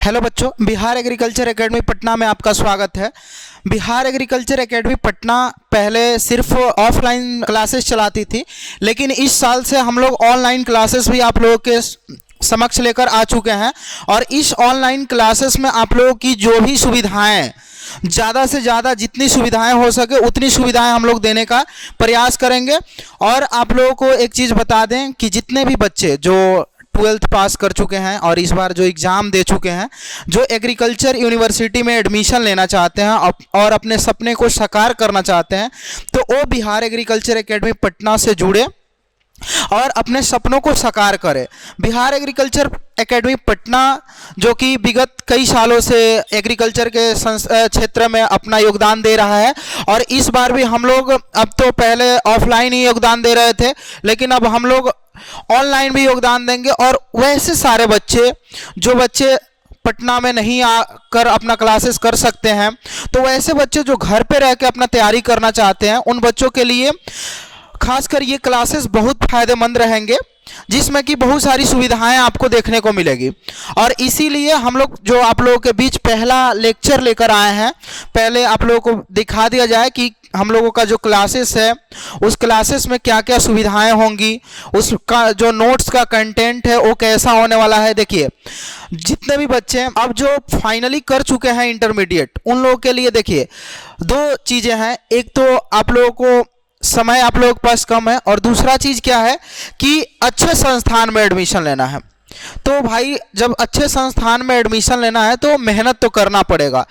Hello बच्चों, Bihar agriculture academy Patna में आपका स्वागत है। बिहार एग्रीकल्चर एकेडमी पटना पहले सिर्फ ऑफलाइन क्लासेस चलाती थी, लेकिन इस साल से हम लोग ऑनलाइन क्लासेस भी आप लोगों के समक्ष लेकर आ चुके हैं। और इस ऑनलाइन क्लासेस में आप लोगों की जो भी सुविधाएं, ज़्यादा से ज़्यादा जितनी सुविधाएं हो सके उतनी सुविधाएं हम लोग देने का प्रयास करेंगे। और आप लोगों को एक चीज़ बता दें कि जितने भी बच्चे जो 12th पास कर चुके हैं और इस बार जो एग्ज़ाम दे चुके हैं, जो एग्रीकल्चर यूनिवर्सिटी में एडमिशन लेना चाहते हैं और अपने सपने को साकार करना चाहते हैं, तो वो बिहार एग्रीकल्चर एकेडमी पटना से जुड़े और अपने सपनों को साकार करें। बिहार एग्रीकल्चर एकेडमी पटना जो कि विगत कई सालों से एग्रीकल्चर के क्षेत्र में अपना योगदान दे रहा है, और इस बार भी हम लोग, अब तो पहले ऑफलाइन ही योगदान दे रहे थे, लेकिन अब हम लोग ऑनलाइन भी योगदान देंगे। और वैसे सारे बच्चे जो बच्चे पटना में नहीं आकर अपना क्लासेस कर सकते हैं, तो वैसे बच्चे जो घर पे रह के अपना तैयारी करना चाहते हैं, उन बच्चों के लिए खासकर ये क्लासेस बहुत फ़ायदेमंद रहेंगे, जिसमें कि बहुत सारी सुविधाएं आपको देखने को मिलेगी। और इसीलिए हम लोग जो आप लोगों के बीच पहला लेक्चर लेकर आए हैं, पहले आप लोगों को दिखा दिया जाए कि हम लोगों का जो क्लासेस है उस क्लासेस में क्या क्या सुविधाएं होंगी, उसका जो नोट्स का कंटेंट है वो कैसा होने वाला है। देखिए, जितने भी बच्चे अब जो फाइनली कर चुके हैं इंटरमीडिएट, उन लोगों के लिए देखिए दो चीज़ें हैं। एक तो आप लोगों को समय आप लोगों के पास कम है, और दूसरा चीज़ क्या है कि अच्छे संस्थान में एडमिशन लेना है। तो भाई, जब अच्छे संस्थान में एडमिशन लेना है तो मेहनत तो करना पड़ेगा।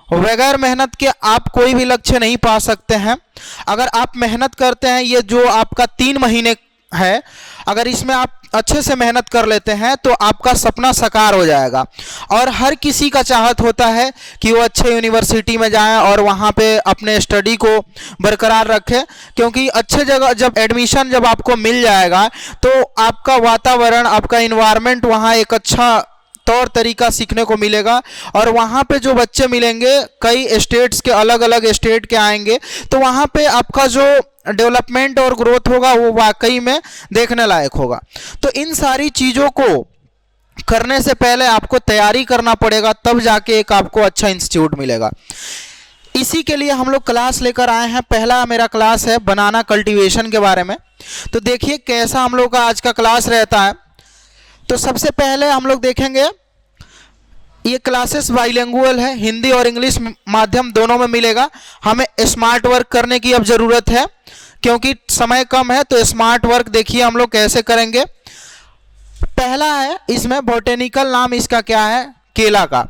बगैर मेहनत के आप कोई भी लक्ष्य नहीं पा सकते हैं। अगर आप मेहनत करते हैं, ये जो आपका 3 महीने है, अगर इसमें आप अच्छे से मेहनत कर लेते हैं तो आपका सपना साकार हो जाएगा। और हर किसी का चाहत होता है कि वो अच्छे यूनिवर्सिटी में जाएं और वहाँ पे अपने स्टडी को बरकरार रखें, क्योंकि अच्छे जगह जब एडमिशन जब आपको मिल जाएगा तो आपका वातावरण, आपका इन्वायरमेंट वहाँ एक अच्छा तौर तरीका सीखने को मिलेगा। और वहाँ पे जो बच्चे मिलेंगे, कई स्टेट्स के, अलग अलग स्टेट के आएंगे, तो वहाँ पे आपका जो डेवलपमेंट और ग्रोथ होगा वो वाकई में देखने लायक होगा। तो इन सारी चीज़ों को करने से पहले आपको तैयारी करना पड़ेगा, तब जाके एक आपको अच्छा इंस्टीट्यूट मिलेगा। इसी के लिए हम लोग क्लास लेकर आए हैं। पहला मेरा क्लास है बनाना कल्टीवेशन के बारे में। तो देखिए कैसा हम लोग का आज का क्लास रहता है। तो सबसे पहले हम लोग देखेंगे, ये क्लासेस बाइलिंगुअल है, हिंदी और इंग्लिश माध्यम दोनों में मिलेगा। हमें स्मार्ट वर्क करने की अब ज़रूरत है क्योंकि समय कम है, तो स्मार्ट वर्क देखिए हम लोग कैसे करेंगे। पहला है, इसमें बोटेनिकल नाम इसका क्या है, केला का।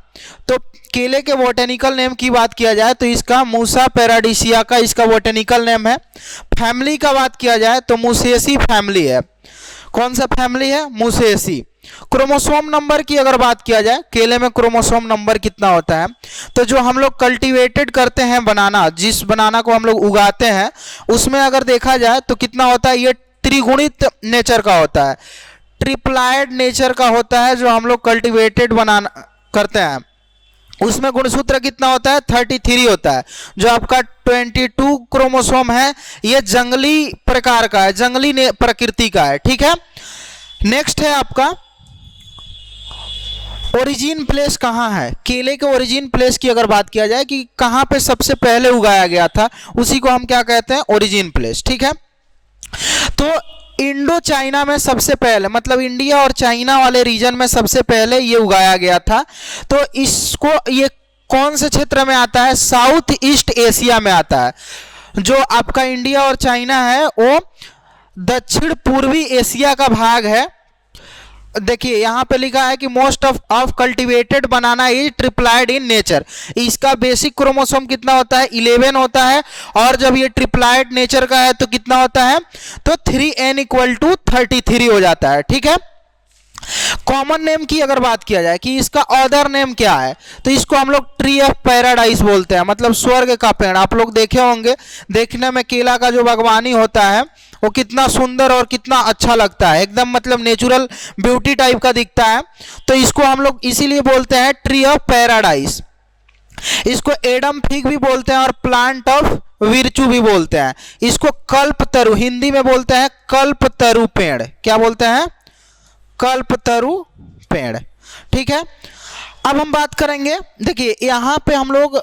तो केले के बोटेनिकल नेम की बात किया जाए तो इसका मूसा पैराडिसिया का इसका बोटेनिकल नेम है। फैमिली का बात किया जाए तो मुसेसी फैमिली है। कौन सा फैमिली है? मुसेसी। क्रोमोसोम नंबर की अगर बात किया जाए, केले में क्रोमोसोम नंबर कितना होता है, तो जो हम लोग कल्टीवेटेड करते हैं बनाना, जिस बनाना को हम लोग उगाते हैं, उसमें अगर देखा जाए तो कितना होता है, ये त्रिगुणित नेचर का होता है, ट्रिप्लाइड नेचर का होता है। जो हम लोग कल्टीवेटेड बनाना करते हैं उसमें गुणसूत्र कितना होता है, 33 होता है। जो आपका 22 क्रोमोसोम है, ये जंगली प्रकार का है, जंगली प्रकृति का है। ठीक है। नेक्स्ट है आपका ओरिजिन प्लेस कहाँ है। केले के ओरिजिन प्लेस की अगर बात किया जाए कि कहाँ पे सबसे पहले उगाया गया था, उसी को हम क्या कहते हैं, ओरिजिन प्लेस। ठीक है। तो इंडो चाइना में सबसे पहले, मतलब इंडिया और चाइना वाले रीजन में सबसे पहले ये उगाया गया था। तो इसको, ये कौन से क्षेत्र में आता है, साउथ ईस्ट एशिया में आता है। जो आपका इंडिया और चाइना है वो दक्षिण पूर्वी एशिया का भाग है। देखिए यहाँ पे लिखा है कि most of cultivated banana is triploid in nature. इसका बेसिक क्रोमोसोम कितना होता है, 11 होता है। और जब ये ट्रिप्लाइड नेचर का है तो कितना होता है, तो 3n = 33 हो जाता है। ठीक है। कॉमन नेम की अगर बात किया जाए कि इसका अदर नेम क्या है, तो इसको हम लोग ट्री ऑफ पैराडाइज बोलते हैं, मतलब स्वर्ग का पेड़। आप लोग देखे होंगे, देखने में केला का जो बागवानी होता है वो कितना सुंदर और कितना अच्छा लगता है, एकदम मतलब नेचुरल ब्यूटी टाइप का दिखता है। तो इसको हम लोग इसीलिए बोलते हैं ट्री ऑफ पैराडाइज। इसको एडम फिग भी बोलते हैं और प्लांट ऑफ विर्चू भी बोलते हैं। इसको कल्पतरु, हिंदी में बोलते हैं कल्पतरु पेड़। क्या बोलते हैं? कल्पतरु पेड़। ठीक है। अब हम बात करेंगे, देखिए यहाँ पे हम लोग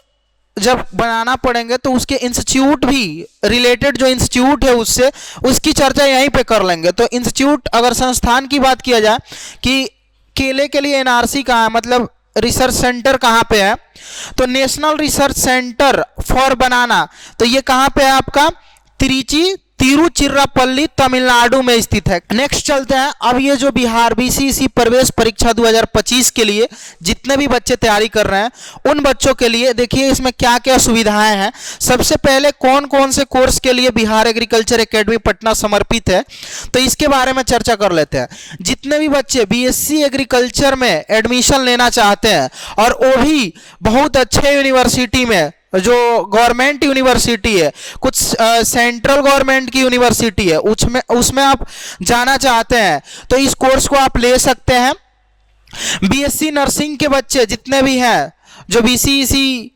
जब बनाना पड़ेंगे तो उसके इंस्टीट्यूट भी, रिलेटेड जो इंस्टीट्यूट है उससे, उसकी चर्चा यहीं पे कर लेंगे। तो इंस्टीट्यूट, अगर संस्थान की बात किया जाए कि केले के लिए एनआरसी कहाँ है, मतलब रिसर्च सेंटर कहाँ पे है, तो नेशनल रिसर्च सेंटर फॉर बनाना, तो ये कहाँ पे है आपका, तिरुचिरापल्ली तमिलनाडु में स्थित है। नेक्स्ट चलते हैं। अब ये जो बिहार बीसीसी प्रवेश परीक्षा 2025 के लिए जितने भी बच्चे तैयारी कर रहे हैं उन बच्चों के लिए देखिए इसमें क्या क्या सुविधाएं हैं। सबसे पहले कौन कौन से कोर्स के लिए बिहार एग्रीकल्चर एकेडमी पटना समर्पित है, तो इसके बारे में चर्चा कर लेते हैं। जितने भी बच्चे बीएससी एग्रीकल्चर में एडमिशन लेना चाहते हैं और वो भी बहुत अच्छे यूनिवर्सिटी में, जो गवर्नमेंट यूनिवर्सिटी है, कुछ सेंट्रल गवर्नमेंट की यूनिवर्सिटी है, उसमें आप जाना चाहते हैं तो इस कोर्स को आप ले सकते हैं। बीएससी नर्सिंग के बच्चे जितने भी हैं जो बीसीसी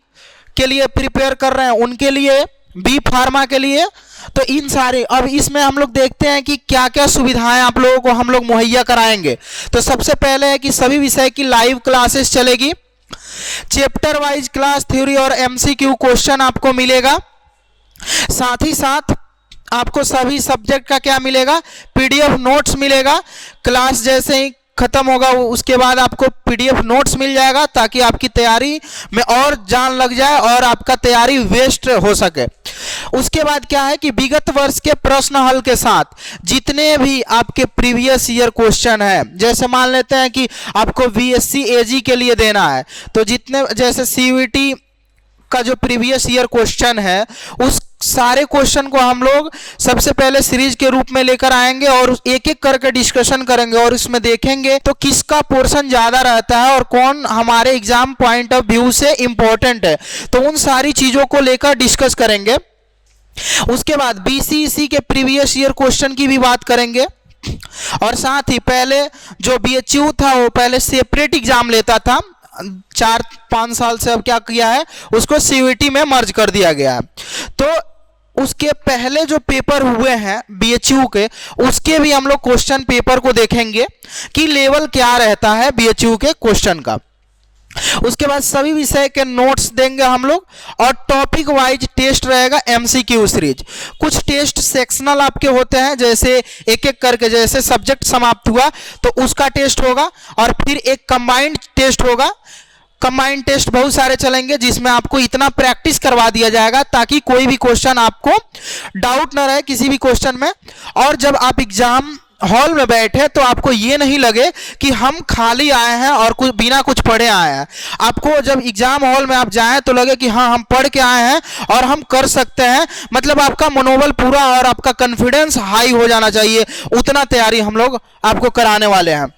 के लिए प्रिपेयर कर रहे हैं उनके लिए, बी फार्मा के लिए, तो इन सारे, अब इसमें हम लोग देखते हैं कि क्या क्या सुविधाएं आप लोगों को हम लोग मुहैया कराएंगे। तो सबसे पहले है कि सभी विषय की लाइव क्लासेस चलेगी, चैप्टर वाइज क्लास थ्योरी और एमसीक्यू क्वेश्चन आपको मिलेगा, साथ ही साथ आपको सभी सब्जेक्ट का क्या मिलेगा, पीडीएफ नोट्स मिलेगा। क्लास जैसे ही खत्म होगा उसके बाद आपको पीडीएफ नोट्स मिल जाएगा ताकि आपकी तैयारी में और जान लग जाए और आपका तैयारी वेस्ट हो सके। उसके बाद क्या है कि विगत वर्ष के प्रश्न हल के साथ जितने भी आपके प्रीवियस ईयर क्वेश्चन है, जैसे मान लेते हैं कि आपको बीएससी एजी के लिए देना है, तो जितने जैसे सीयूईटी का जो प्रीवियस ईयर क्वेश्चन है उस सारे क्वेश्चन को हम लोग सबसे पहले सीरीज के रूप में लेकर आएंगे और एक एक करके डिस्कशन करेंगे और इसमें देखेंगे तो किसका पोर्शन ज़्यादा रहता है और कौन हमारे एग्जाम पॉइंट ऑफ व्यू से इम्पोर्टेंट है, तो उन सारी चीज़ों को लेकर डिस्कस करेंगे। उसके बाद बीसीसी के प्रीवियस ईयर क्वेश्चन की भी बात करेंगे और साथ ही पहले जो बीएचयू था वो पहले सेपरेट एग्जाम लेता था, 4-5 साल से अब क्या किया है उसको सीयूईटी में मर्ज कर दिया गया है। तो उसके पहले जो पेपर हुए हैं बीएचयू के, उसके भी हम लोग क्वेश्चन पेपर को देखेंगे कि लेवल क्या रहता है बीएचयू के क्वेश्चन का। उसके बाद सभी विषय के नोट्स देंगे हम लोग और टॉपिक वाइज टेस्ट रहेगा, एमसीक्यू सीरीज। कुछ टेस्ट सेक्शनल आपके होते हैं, जैसे एक एक करके, जैसे सब्जेक्ट समाप्त हुआ तो उसका टेस्ट होगा और फिर एक कंबाइंड टेस्ट होगा। कंबाइंड टेस्ट बहुत सारे चलेंगे जिसमें आपको इतना प्रैक्टिस करवा दिया जाएगा ताकि कोई भी क्वेश्चन आपको डाउट ना रहे किसी भी क्वेश्चन में, और जब आप एग्जाम हॉल में बैठे तो आपको ये नहीं लगे कि हम खाली आए हैं और कुछ बिना कुछ पढ़े आए हैं। आपको जब एग्जाम हॉल में आप जाएं तो लगे कि हाँ हम पढ़ के आए हैं और हम कर सकते हैं, मतलब आपका मनोबल पूरा और आपका कॉन्फिडेंस हाई हो जाना चाहिए। उतना तैयारी हम लोग आपको कराने वाले हैं।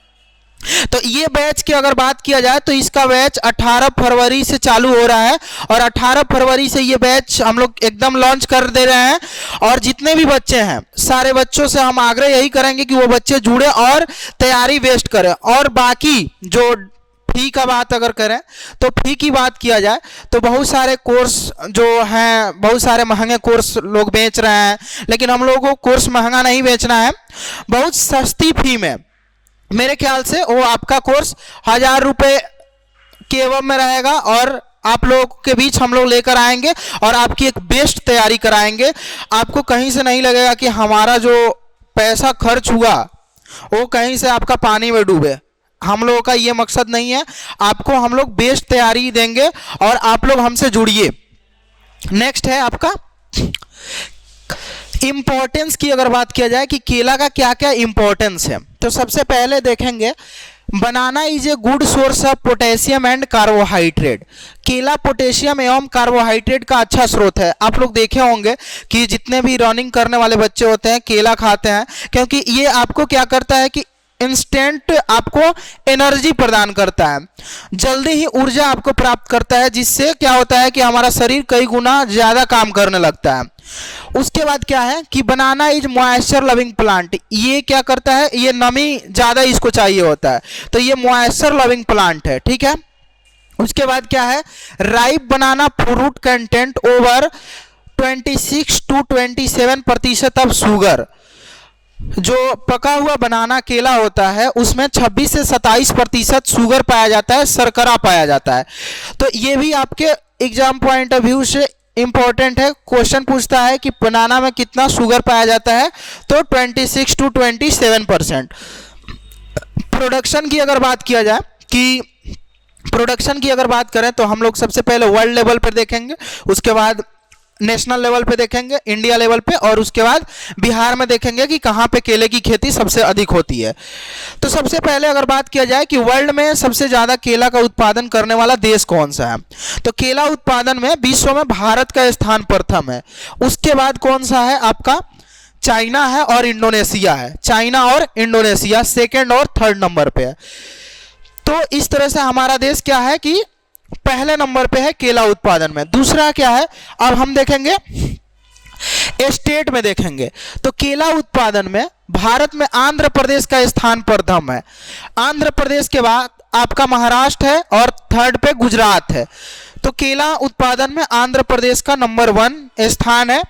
तो ये बैच की अगर बात किया जाए तो इसका बैच 18 फरवरी से चालू हो रहा है और 18 फरवरी से ये बैच हम लोग एकदम लॉन्च कर दे रहे हैं। और जितने भी बच्चे हैं सारे बच्चों से हम आग्रह यही करेंगे कि वो बच्चे जुड़े और तैयारी वेस्ट करें। और बाकी जो फी का बात अगर करें तो फी की बात किया जाए तो बहुत सारे कोर्स जो हैं, बहुत सारे महंगे कोर्स लोग बेच रहे हैं, लेकिन हम लोगों को कोर्स महंगा नहीं बेचना है। बहुत सस्ती फी में मेरे ख्याल से वो आपका कोर्स 1000 रुपये के एवं में रहेगा और आप लोगों के बीच हम लोग लेकर आएंगे और आपकी एक बेस्ट तैयारी कराएंगे। आपको कहीं से नहीं लगेगा कि हमारा जो पैसा खर्च हुआ वो कहीं से आपका पानी में डूबे। हम लोगों का ये मकसद नहीं है, आपको हम लोग बेस्ट तैयारी देंगे और आप लोग हमसे जुड़िए। नेक्स्ट है आपका इंपॉर्टेंस की अगर बात किया जाए कि केला का क्या क्या इंपॉर्टेंस है, तो सबसे पहले देखेंगे banana is a good source of potassium and carbohydrate. केला पोटेशियम एवं कार्बोहाइड्रेट का अच्छा स्रोत है। आप लोग देखे होंगे कि जितने भी रनिंग करने वाले बच्चे होते हैं केला खाते हैं, क्योंकि ये आपको क्या करता है कि इंस्टेंट आपको एनर्जी प्रदान करता है, जल्दी ही ऊर्जा आपको प्राप्त करता है, जिससे क्या होता है कि हमारा शरीर कई गुना ज़्यादा काम करने लगता है। उसके बाद क्या है कि बनाना इज मॉइस्चर लविंग प्लांट। ये क्या करता है, ये नमी ज़्यादा इसको चाहिए होता है, तो ये मॉइस्चर लविंग प्लांट है, ठीक है। उसके बाद क्या है, ripe banana fruit content over 26 to 27% of sugar. जो पका हुआ बनाना केला होता है उसमें 26 से 27% शुगर पाया जाता है, शर्करा पाया जाता है। तो ये भी आपके एग्जाम पॉइंट ऑफ व्यू से इंपॉर्टेंट है। क्वेश्चन पूछता है कि बनाना में कितना शुगर पाया जाता है, तो 26 to 27%। प्रोडक्शन की अगर बात किया जाए कि प्रोडक्शन की अगर बात करें तो हम लोग सबसे पहले वर्ल्ड लेवल पर देखेंगे, उसके बाद नेशनल लेवल पे देखेंगे, इंडिया लेवल पे, और उसके बाद बिहार में देखेंगे कि कहाँ पे केले की खेती सबसे अधिक होती है। तो सबसे पहले अगर बात किया जाए कि वर्ल्ड में सबसे ज़्यादा केला का उत्पादन करने वाला देश कौन सा है, तो केला उत्पादन में विश्व में भारत का स्थान प्रथम है। उसके बाद कौन सा है आपका, चाइना है और इंडोनेशिया है। चाइना और इंडोनेशिया सेकेंड और थर्ड नंबर पे है। तो इस तरह से हमारा देश क्या है कि पहले नंबर पे है केला उत्पादन में। दूसरा क्या है, अब हम देखेंगे स्टेट में देखेंगे तो केला उत्पादन में भारत में आंध्र प्रदेश का स्थान प्रथम है। आंध्र प्रदेश के बाद आपका महाराष्ट्र है और थर्ड पे गुजरात है। तो केला उत्पादन में आंध्र प्रदेश का नंबर 1 स्थान है।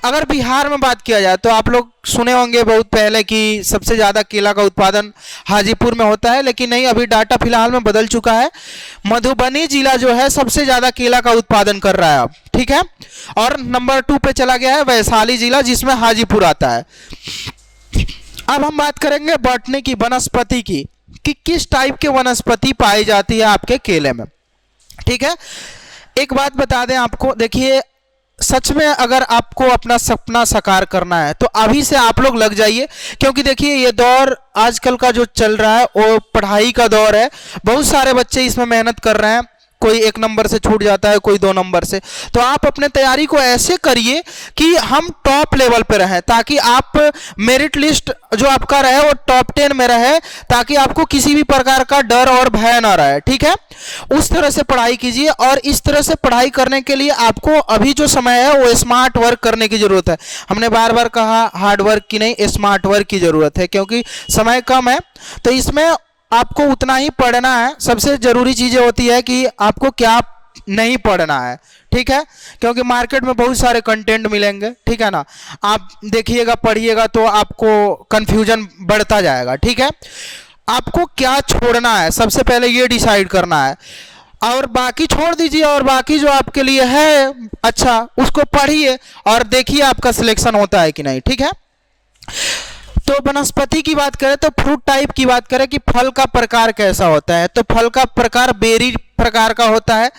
अगर बिहार में बात किया जाए तो आप लोग सुने होंगे बहुत पहले कि सबसे ज़्यादा केला का उत्पादन हाजीपुर में होता है, लेकिन नहीं, अभी डाटा फिलहाल में बदल चुका है। मधुबनी जिला जो है सबसे ज़्यादा केला का उत्पादन कर रहा है अब, ठीक है। और नंबर 2 पे चला गया है वैशाली जिला, जिसमें हाजीपुर आता है। अब हम बात करेंगे बॉटनी की, वनस्पति की, कि किस टाइप के वनस्पति पाई जाती है आपके केले में, ठीक है। एक बात बता दें आपको, देखिए सच में अगर आपको अपना सपना साकार करना है तो अभी से आप लोग लग जाइए, क्योंकि देखिए ये दौर आजकल का जो चल रहा है वो पढ़ाई का दौर है। बहुत सारे बच्चे इसमें मेहनत कर रहे हैं, कोई 1 नंबर से छूट जाता है, कोई 2 नंबर से। तो आप अपने तैयारी को ऐसे करिए कि हम टॉप लेवल पे रहें, ताकि आप मेरिट लिस्ट जो आपका रहे वो टॉप 10 में रहे, ताकि आपको किसी भी प्रकार का डर और भय ना रहे, ठीक है। उस तरह से पढ़ाई कीजिए, और इस तरह से पढ़ाई करने के लिए आपको अभी जो समय है वो स्मार्ट वर्क करने की ज़रूरत है। हमने बार बार कहा हार्ड वर्क की नहीं, स्मार्ट वर्क की ज़रूरत है, क्योंकि समय कम है। तो इसमें आपको उतना ही पढ़ना है। सबसे ज़रूरी चीज़ें होती है कि आपको क्या नहीं पढ़ना है, ठीक है, क्योंकि मार्केट में बहुत सारे कंटेंट मिलेंगे, ठीक है ना। आप देखिएगा, पढ़िएगा तो आपको कन्फ्यूजन बढ़ता जाएगा, ठीक है। आपको क्या छोड़ना है सबसे पहले ये डिसाइड करना है, और बाकी छोड़ दीजिए, और बाकी जो आपके लिए है अच्छा उसको पढ़िए और देखिए आपका सिलेक्शन होता है कि नहीं, ठीक है। तो वनस्पति की बात करें तो फ्रूट टाइप की बात करें कि फल का प्रकार कैसा होता है, तो फल का प्रकार बेरी प्रकार का होता है।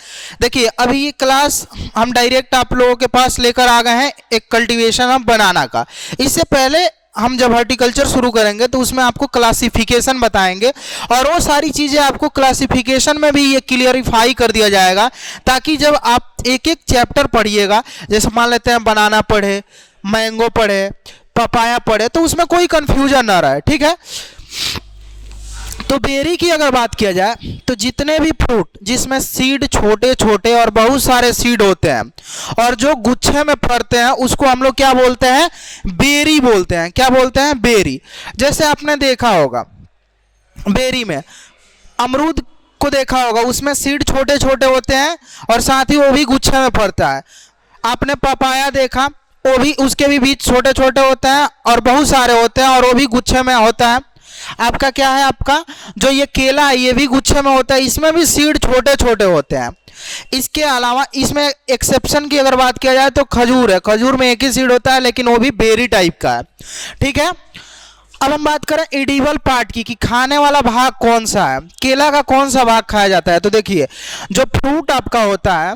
देखिए अभी ये क्लास हम डायरेक्ट आप लोगों के पास लेकर आ गए हैं एक कल्टीवेशन ऑफ बनाना का। इससे पहले हम जब हॉर्टिकल्चर शुरू करेंगे तो उसमें आपको क्लासिफिकेशन बताएंगे, और वो सारी चीज़ें आपको क्लासिफिकेशन में भी ये क्लियरिफाई कर दिया जाएगा, ताकि जब आप एक एक चैप्टर पढ़िएगा, जैसे मान लेते हैं बनाना पढ़े, मैंगो पढ़े, पपाया पढ़े, तो उसमें कोई कंफ्यूजन ना रहे, ठीक है। तो बेरी की अगर बात किया जाए तो जितने भी फ्रूट जिसमें सीड छोटे छोटे और बहुत सारे सीड होते हैं और जो गुच्छे में फरते हैं उसको हम लोग क्या बोलते हैं, बेरी बोलते हैं। क्या बोलते हैं, बेरी। जैसे आपने देखा होगा बेरी में अमरूद को देखा होगा, उसमें सीड छोटे छोटे होते हैं और साथ ही वो भी गुच्छे में फरता है। आपने पपाया देखा, वो भी उसके भी बीज छोटे छोटे होते हैं और बहुत सारे होते हैं और वो भी गुच्छे में होता है। आपका क्या है, आपका जो ये केला है ये भी गुच्छे में होता है, इसमें भी सीड छोटे छोटे होते हैं। इसके अलावा इसमें एक्सेप्शन की अगर बात किया जाए तो खजूर है, खजूर में एक ही सीड होता है लेकिन वो भी बेरी टाइप का है, ठीक है। अब हम बात करें एडिबल पार्ट की कि खाने वाला भाग कौन सा है, केला का कौन सा भाग खाया जाता है। तो देखिए जो फ्रूट आपका होता है,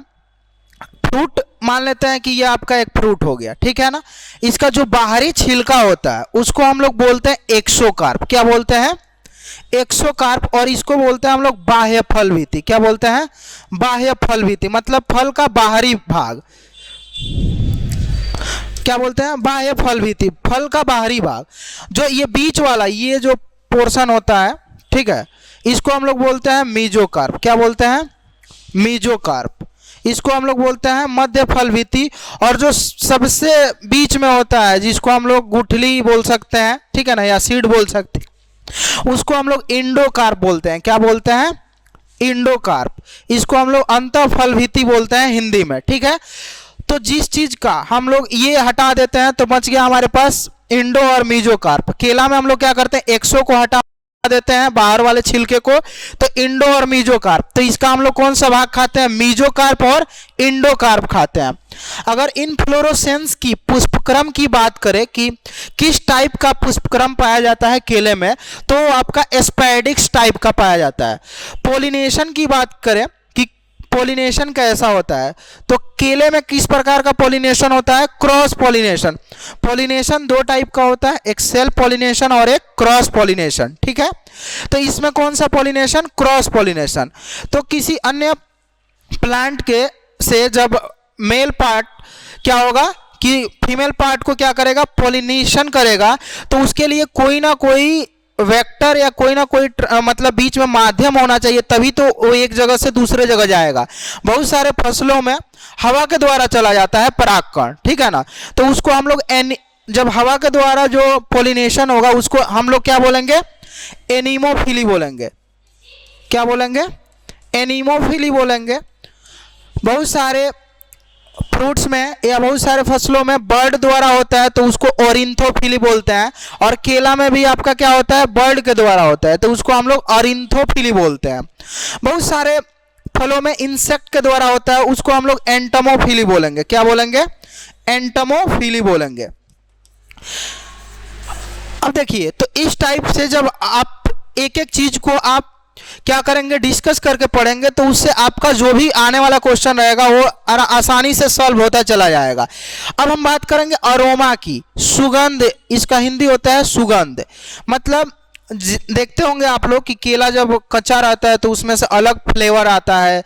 फ्रूट मान लेते हैं कि ये आपका एक फ्रूट हो गया, ठीक है ना। इसका जो बाहरी छिलका होता है उसको हम लोग बोलते हैं एक्सोकार्प। क्या बोलते हैं, एक्सोकार्प। और इसको बोलते हैं हम लोग बाह्य फल भित्ति। क्या बोलते हैं, बाह्य फल भित्ति, मतलब फल का बाहरी भाग। क्या बोलते हैं, बाह्य फल भित्ति, फल का बाहरी भाग। जो ये बीच वाला ये जो पोर्शन होता है, ठीक है, इसको हम लोग बोलते हैं मीजोकार्प। क्या बोलते हैं, मीजोकार्प। इसको हम लोग बोलते हैं मध्य फल भित्ति। और जो सबसे बीच में होता है जिसको हम लोग गुठली बोल सकते हैं, ठीक है ना, या सीड बोल सकते हैं, उसको हम लोग इंडोकार्प बोलते हैं। क्या बोलते हैं, इंडोकार्प। इसको हम लोग अंतः फल भित्ति बोलते हैं हिंदी में, ठीक है। तो जिस चीज का हम लोग ये हटा देते हैं तो बच गया हमारे पास इंडो और मीजोकार्प। केला में हम लोग क्या करते हैं, एक्सो को हटा देते हैं, बाहर वाले छिलके को, तो इंडो और मीजोकार्प। तो इसका हम लोग कौन सा भाग खाते हैं, मीजोकार्प और इंडोकार्प खाते हैं। अगर इनफ्लोरेसेंस की पुष्पक्रम की बात करें कि किस टाइप का पुष्पक्रम पाया जाता है केले में, तो आपका एस्पैडिक्स टाइप का पाया जाता है। पोलिनेशन की बात करें कि पोलिनेशन कैसा होता है, तो केले में किस प्रकार का पोलिनेशन होता है, क्रॉस पोलिनेशन। पोलिनेशन दो टाइप का होता है, एक सेल्फ पोलिनेशन और एक क्रॉस पोलिनेशन, ठीक है। तो इसमें कौन सा पोलिनेशन, क्रॉस पोलिनेशन। तो किसी अन्य प्लांट के से जब मेल पार्ट क्या होगा कि फीमेल पार्ट को क्या करेगा, पोलिनेशन करेगा, तो उसके लिए कोई ना कोई वेक्टर या कोई ना कोई मतलब बीच में माध्यम होना चाहिए, तभी तो वो एक जगह से दूसरे जगह जाएगा। बहुत सारे फसलों में हवा के द्वारा चला जाता है परागकण, ठीक है ना। तो उसको हम लोग जब हवा के द्वारा जो पोलिनेशन होगा उसको हम लोग क्या बोलेंगे, एनीमोफिली बोलेंगे। क्या बोलेंगे, एनीमोफिली बोलेंगे। बहुत सारे फ्रूट्स में या बहुत सारे फसलों में बर्ड द्वारा होता है तो उसको ऑरिन्थोफिली बोलते हैं, और केला में भी आपका क्या होता है, बर्ड के द्वारा होता है तो उसको हम लोग ऑरिन्थोफिली बोलते हैं। बहुत सारे फलों में इंसेक्ट के द्वारा होता है, उसको हम लोग एंटमोफिली बोलेंगे। क्या बोलेंगे, एंटमोफिली बोलेंगे। अब देखिए, तो इस टाइप से जब आप एक एक चीज को आप क्या करेंगे, डिस्कस करके पढ़ेंगे, तो उससे आपका जो भी आने वाला क्वेश्चन रहेगा वो आसानी से सॉल्व होता चला जाएगा। अब हम बात करेंगे अरोमा की, सुगंध, इसका हिंदी होता है सुगंध। मतलब देखते होंगे आप लोग कि केला जब कच्चा रहता है तो उसमें से अलग फ्लेवर आता है,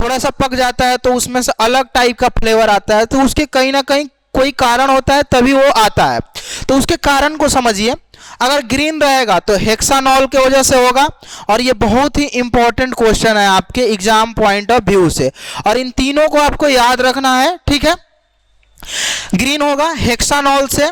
थोड़ा सा पक जाता है तो उसमें से अलग टाइप का फ्लेवर आता है, तो उसके कहीं ना कहीं कोई कारण होता है तभी वो आता है। तो उसके कारण को समझिए। अगर ग्रीन रहेगा तो हेक्सानॉल के वजह से होगा, और ये बहुत ही इंपॉर्टेंट क्वेश्चन है आपके एग्जाम पॉइंट ऑफ व्यू से, और इन तीनों को आपको याद रखना है, ठीक है। ग्रीन होगा हेक्सानॉल से,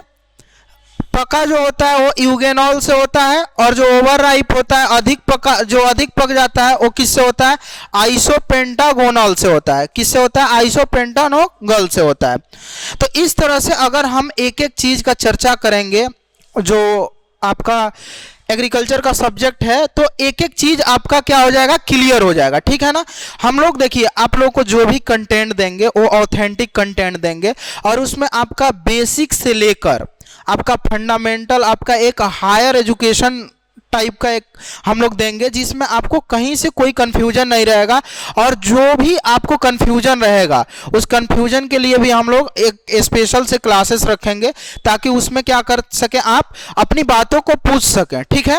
पका जो होता है वो यूगेनॉल से होता है, और जो ओवर राइप होता है, अधिक पक जाता है, वो किससे होता है, आइसोपेंटागोनॉल से होता है। किससे होता है, आइसोपेंटागोनॉल से होता है। तो इस तरह से अगर हम एक एक चीज का चर्चा करेंगे, जो आपका एग्रीकल्चर का सब्जेक्ट है, तो एक एक चीज आपका क्या हो जाएगा, क्लियर हो जाएगा, ठीक है ना। हम लोग देखिए, आप लोग को जो भी कंटेंट देंगे वो ऑथेंटिक कंटेंट देंगे, और उसमें आपका बेसिक से लेकर आपका फंडामेंटल, आपका एक हायर एजुकेशन टाइप का एक हम लोग देंगे, जिसमें आपको कहीं से कोई कंफ्यूजन नहीं रहेगा। और जो भी आपको कंफ्यूजन रहेगा उस कंफ्यूजन के लिए भी हम लोग एक स्पेशल से क्लासेस रखेंगे, ताकि उसमें क्या कर सके, आप अपनी बातों को पूछ सकें, ठीक है।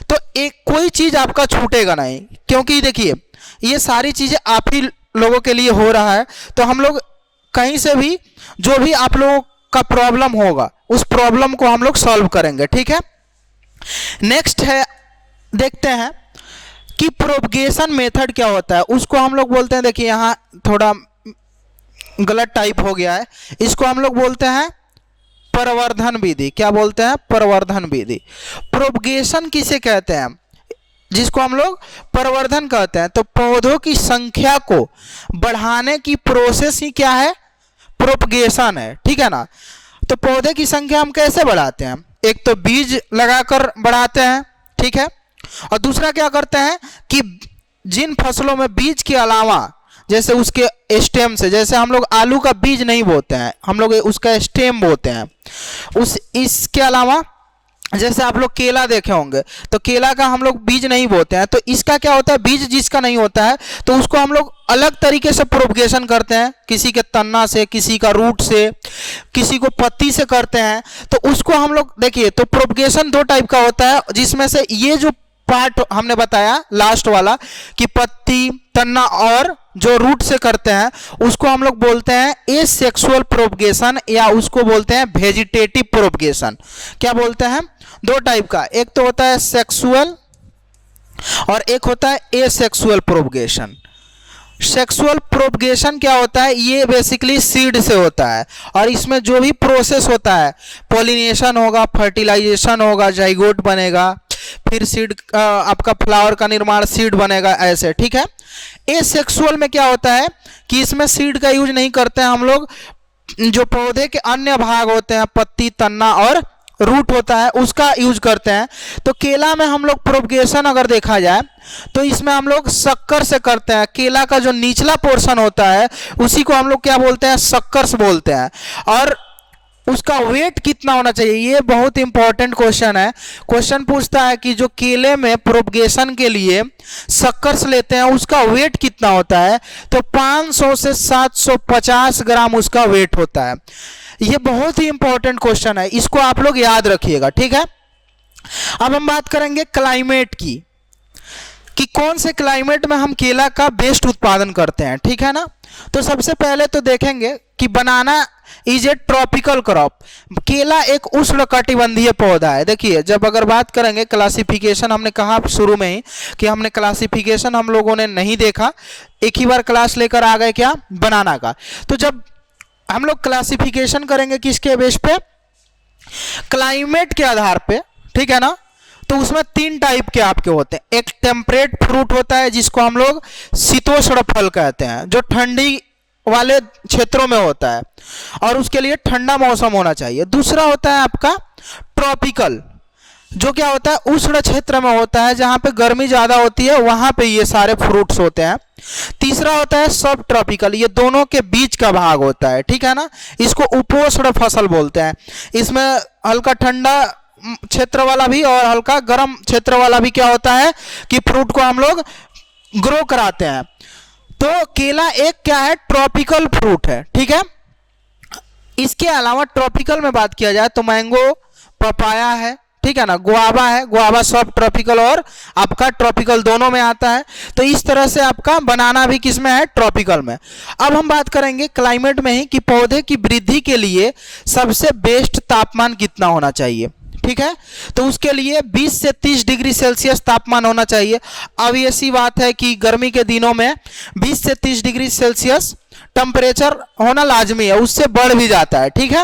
तो एक कोई चीज़ आपका छूटेगा नहीं, क्योंकि देखिए ये सारी चीज़ें आप ही लोगों के लिए हो रहा है। तो हम लोग कहीं से भी जो भी आप लोगों का प्रॉब्लम होगा उस प्रॉब्लम को हम लोग सॉल्व करेंगे, ठीक है। नेक्स्ट है, देखते हैं कि प्रोपगेशन मेथड क्या होता है, उसको हम लोग बोलते हैं, देखिए यहाँ थोड़ा गलत टाइप हो गया है, इसको हम लोग बोलते हैं प्रवर्धन विधि। क्या बोलते हैं, प्रवर्धन विधि। प्रोपगेशन किसे कहते हैं, जिसको हम लोग प्रवर्धन कहते हैं। तो पौधों की संख्या को बढ़ाने की प्रोसेस ही क्या है, प्रोपगेशन है, ठीक है ना। तो पौधे की संख्या हम कैसे बढ़ाते हैं, एक तो बीज लगाकर बढ़ाते हैं, ठीक है, और दूसरा क्या करते हैं कि जिन फसलों में बीज के अलावा, जैसे उसके स्टेम से, जैसे हम लोग आलू का बीज नहीं बोते हैं, हम लोग उसका स्टेम बोते हैं। इसके अलावा जैसे आप लोग केला देखे होंगे तो केला का हम लोग बीज नहीं बोते हैं, तो इसका क्या होता है, बीज जिसका नहीं होता है तो उसको हम लोग अलग तरीके से प्रोपगेशन करते हैं, किसी के तन्ना से, किसी का रूट से, किसी को पत्ती से करते हैं। तो उसको हम लोग देखिए, तो प्रोपगेशन दो टाइप का होता है, जिसमें से ये जो पार्ट हमने बताया लास्ट वाला कि पत्ती, तन्ना और जो रूट से करते हैं, उसको हम लोग बोलते हैं एसेक्सुअल प्रोपगेशन, या उसको बोलते हैं वेजिटेटिव प्रोपगेशन। क्या बोलते हैं, दो टाइप का, एक तो होता है सेक्सुअल और एक होता है एसेक्सुअल प्रोपगेशन। सेक्सुअल प्रोपगेशन क्या होता है, ये बेसिकली सीड से होता है, और इसमें जो भी प्रोसेस होता है, पॉलिनेशन होगा, फर्टिलाइजेशन होगा, जाइगोट बनेगा, फिर सीड आपका फ्लावर का निर्माण, सीड बनेगा, ऐसे, ठीक है। एसेक्सुअल में क्या होता है कि इसमें सीड का यूज नहीं करते हैं हम लोग, जो पौधे के अन्य भाग होते हैं, पत्ती, तन्ना और रूट होता है, उसका यूज करते हैं। तो केला में हम लोग प्रोपगेशन अगर देखा जाए तो इसमें हम लोग शक्कर से करते हैं। केला का जो निचला पोर्शन होता है उसी को हम लोग क्या बोलते हैं, शक्कर बोलते हैं। और उसका वेट कितना होना चाहिए, ये बहुत इंपॉर्टेंट क्वेश्चन है। क्वेश्चन पूछता है कि जो केले में प्रोपगेशन के लिए शक्कर्स लेते हैं उसका वेट कितना होता है, तो 500 से 750 ग्राम उसका वेट होता है। ये बहुत ही इंपॉर्टेंट क्वेश्चन है, इसको आप लोग याद रखिएगा, ठीक है। अब हम बात करेंगे क्लाइमेट की, कि कौन से क्लाइमेट में हम केला का बेस्ट उत्पादन करते हैं, ठीक है ना। तो सबसे पहले तो देखेंगे कि बनाना इज ए ट्रॉपिकल क्रॉप। केला एक उष्णकटिबंधीय पौधा है। देखिए, जब अगर बात करेंगे क्लासिफिकेशन, हमने कहा शुरू में ही कि हमने क्लासिफिकेशन हम लोगों ने नहीं देखा, एक ही बार क्लास लेकर आ गए क्या, बनाना का। तो जब हम लोग क्लासिफिकेशन करेंगे किसके बेस पे, क्लाइमेट के आधार पे, ठीक है ना। तो उसमें 3 टाइप के आपके होते हैं। एक टेम्परेट फ्रूट होता है जिसको हम लोग शीतोष्ण फल कहते हैं, जो ठंडी वाले क्षेत्रों में होता है और उसके लिए ठंडा मौसम होना चाहिए। दूसरा होता है आपका ट्रॉपिकल, जो क्या होता है, उष्ण क्षेत्र में होता है, जहां पे गर्मी ज्यादा होती है वहां पे ये सारे फ्रूट्स होते हैं। तीसरा होता है सब ट्रॉपिकल, ये दोनों के बीच का भाग होता है, ठीक है ना। इसको उपोष्ण फसल बोलते हैं। इसमें हल्का ठंडा क्षेत्र वाला भी और हल्का गर्म क्षेत्र वाला भी क्या होता है कि फ्रूट को हम लोग ग्रो कराते हैं। तो केला एक क्या है, ट्रॉपिकल फ्रूट है, ठीक है। इसके अलावा ट्रॉपिकल में बात किया जाए तो मैंगो, पपाया है, ठीक है ना, गुआवा है। गुआवा सब ट्रॉपिकल और आपका ट्रॉपिकल दोनों में आता है। तो इस तरह से आपका बनाना भी किस में है, ट्रॉपिकल में। अब हम बात करेंगे क्लाइमेट में ही कि पौधे की वृद्धि के लिए सबसे बेस्ट तापमान कितना होना चाहिए, ठीक है। तो उसके लिए 20 से 30 डिग्री सेल्सियस तापमान होना चाहिए। अब ये सी बात है कि गर्मी के दिनों में 20 से 30 डिग्री सेल्सियस टेम्परेचर होना लाजमी है, उससे बढ़ भी जाता है, ठीक है।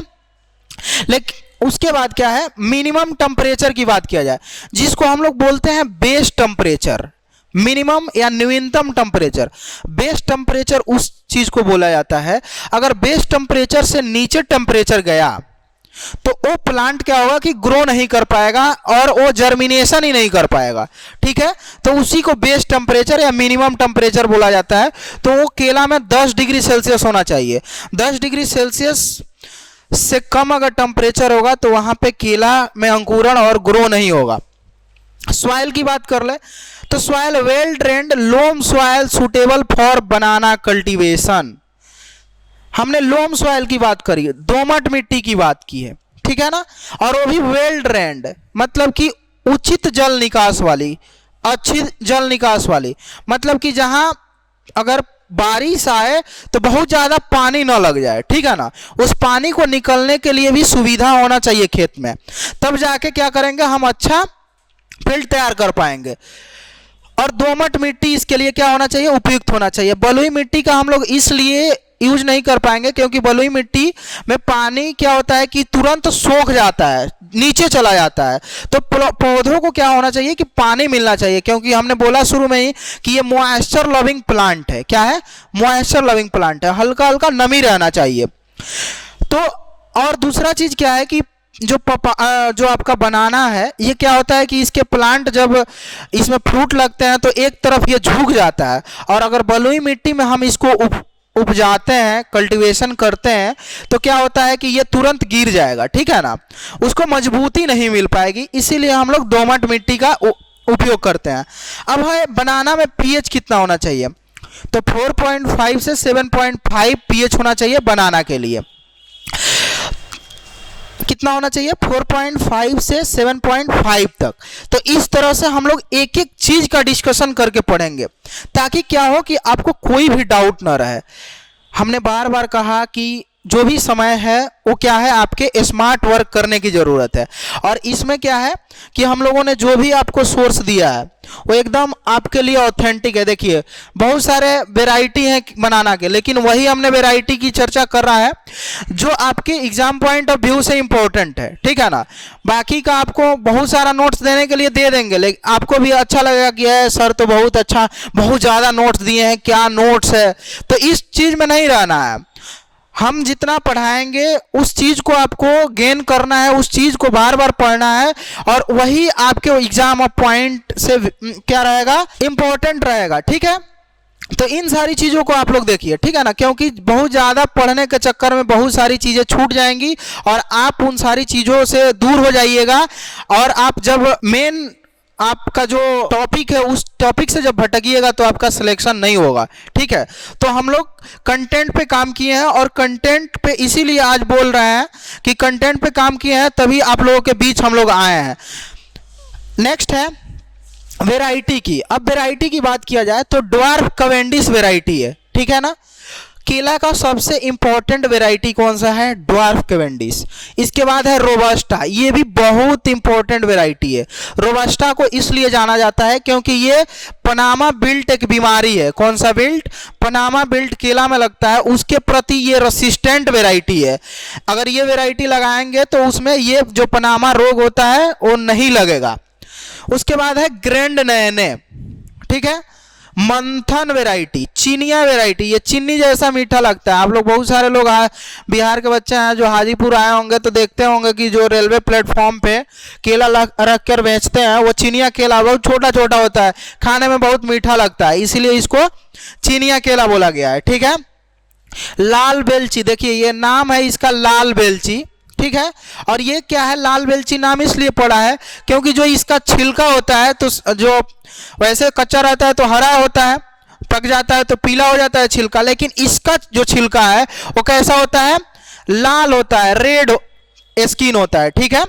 लेकिन उसके बाद क्या है, मिनिमम टेम्परेचर की बात किया जाए, जिसको हम लोग बोलते हैं बेस टेम्परेचर, मिनिमम या न्यूनतम टेम्परेचर। बेस टेम्परेचर उस चीज को बोला जाता है, अगर बेस टेम्परेचर से नीचे टेम्परेचर गया तो वो प्लांट क्या होगा कि ग्रो नहीं कर पाएगा और वो जर्मिनेशन ही नहीं कर पाएगा, ठीक है। तो उसी को बेस टेम्परेचर या मिनिमम टेम्परेचर बोला जाता है। तो वो केला में 10 डिग्री सेल्सियस होना चाहिए। 10 डिग्री सेल्सियस से कम अगर टेम्परेचर होगा तो वहां पे केला में अंकुरण और ग्रो नहीं होगा। सॉइल की बात कर ले तो soil well drained loam soil suitable for banana cultivation. हमने लोम सॉइल की बात करी है, दोमट मिट्टी की बात की है, ठीक है ना। और वो भी वेल ड्रेन्ड, मतलब कि उचित जल निकास वाली, अच्छी जल निकास वाली, मतलब कि जहां अगर बारिश आए तो बहुत ज्यादा पानी ना लग जाए, ठीक है ना। उस पानी को निकलने के लिए भी सुविधा होना चाहिए खेत में, तब जाके क्या करेंगे हम, अच्छा फील्ड तैयार कर पाएंगे। और दोमट मिट्टी इसके लिए क्या होना चाहिए, उपयुक्त होना चाहिए। बलुई मिट्टी का हम लोग इसलिए यूज नहीं कर पाएंगे क्योंकि बलुई मिट्टी में पानी क्या होता है कि तुरंत सोख जाता है, नीचे चला जाता है। तो पौधों को क्या होना चाहिए कि पानी मिलना चाहिए, क्योंकि हमने बोला शुरू में ही कि ये मॉइस्चर लविंग प्लांट है। क्या है, मॉइस्चर लविंग प्लांट है, हल्का हल्का नमी रहना चाहिए। तो और दूसरा चीज क्या है कि जो आपका बनाना है, ये क्या होता है कि इसके प्लांट जब इसमें फ्रूट लगते हैं तो एक तरफ ये झुक जाता है, और अगर बलुई मिट्टी में हम इसको उपजाते हैं, कल्टीवेशन करते हैं, तो क्या होता है कि ये तुरंत गिर जाएगा, ठीक है ना, उसको मजबूती नहीं मिल पाएगी। इसीलिए हम लोग दोमट मिट्टी का उपयोग करते हैं। अब है बनाना में पीएच कितना होना चाहिए, तो 4.5 से 7.5 पीएच होना चाहिए बनाना के लिए। कितना होना चाहिए, 4.5 से 7.5 तक। तो इस तरह से हम लोग एक एक चीज का डिस्कशन करके पढ़ेंगे, ताकि क्या हो कि आपको कोई भी डाउट ना रहे। हमने बार बार कहा कि जो भी समय है वो क्या है, आपके स्मार्ट वर्क करने की जरूरत है। और इसमें क्या है कि हम लोगों ने जो भी आपको सोर्स दिया है वो एकदम आपके लिए ऑथेंटिक है। देखिए बहुत सारे वैरायटी हैं बनाना के, लेकिन वही हमने वैरायटी की चर्चा कर रहा है जो आपके एग्जाम पॉइंट ऑफ व्यू से इंपॉर्टेंट है, ठीक है ना। बाकी का आपको बहुत सारा नोट्स देने के लिए दे देंगे, लेकिन आपको भी अच्छा लगेगा कि है सर तो बहुत अच्छा, बहुत ज़्यादा नोट्स दिए हैं, क्या नोट्स है। तो इस चीज़ में नहीं रहना है। हम जितना पढ़ाएंगे उस चीज को आपको गेन करना है, उस चीज को बार बार पढ़ना है, और वही आपके एग्जाम ऑफ पॉइंट से क्या रहेगा, इंपॉर्टेंट रहेगा, ठीक है। तो इन सारी चीजों को आप लोग देखिए, ठीक है ना, क्योंकि बहुत ज्यादा पढ़ने के चक्कर में बहुत सारी चीजें छूट जाएंगी और आप उन सारी चीजों से दूर हो जाइएगा, और आप जब मेन आपका जो टॉपिक है उस टॉपिक से जब भटकिएगा तो आपका सिलेक्शन नहीं होगा, ठीक है। तो हम लोग कंटेंट पे काम किए हैं, और कंटेंट पे इसीलिए आज बोल रहे हैं कि कंटेंट पे काम किए हैं, तभी आप लोगों के बीच हम लोग आए हैं। नेक्स्ट है वैरायटी की। अब वैरायटी की बात किया जाए तो ड्वार्फ कैवेंडिश वैरायटी है, ठीक है ना। केला का सबसे इंपॉर्टेंट वैरायटी कौन सा है, ड्वार्फ कैवेंडिश। इसके बाद है रोबस्टा, ये भी बहुत इंपॉर्टेंट वैरायटी है। रोबस्टा को इसलिए जाना जाता है क्योंकि ये पनामा बिल्ट एक बीमारी है। कौन सा बिल्ट, पनामा बिल्ट केला में लगता है, उसके प्रति ये रेसिस्टेंट वैरायटी है। अगर ये वैरायटी लगाएंगे तो उसमें ये जो पनामा रोग होता है वो नहीं लगेगा। उसके बाद है ग्रैंड नैने, ठीक है। मंथन वैरायटी, चिनिया वैरायटी, ये चीनी जैसा मीठा लगता है। आप लोग बहुत सारे लोग बिहार के बच्चे हैं जो हाजीपुर आए होंगे तो देखते होंगे कि जो रेलवे प्लेटफॉर्म पे केला रख कर बेचते हैं वो चिनिया केला बहुत छोटा छोटा होता है, खाने में बहुत मीठा लगता है, इसीलिए इसको चिनिया केला बोला गया है, ठीक है। लाल बेलची, देखिए ये नाम है इसका लाल बेलची, ठीक है। और ये क्या है, लाल बेलची नाम इसलिए पड़ा है क्योंकि जो इसका छिलका होता है तो जो वैसे कच्चा रहता है तो हरा होता है, पक जाता है तो पीला हो जाता है छिलका, लेकिन इसका जो छिलका है वो कैसा होता है, लाल होता है, रेड स्किन होता है, ठीक है।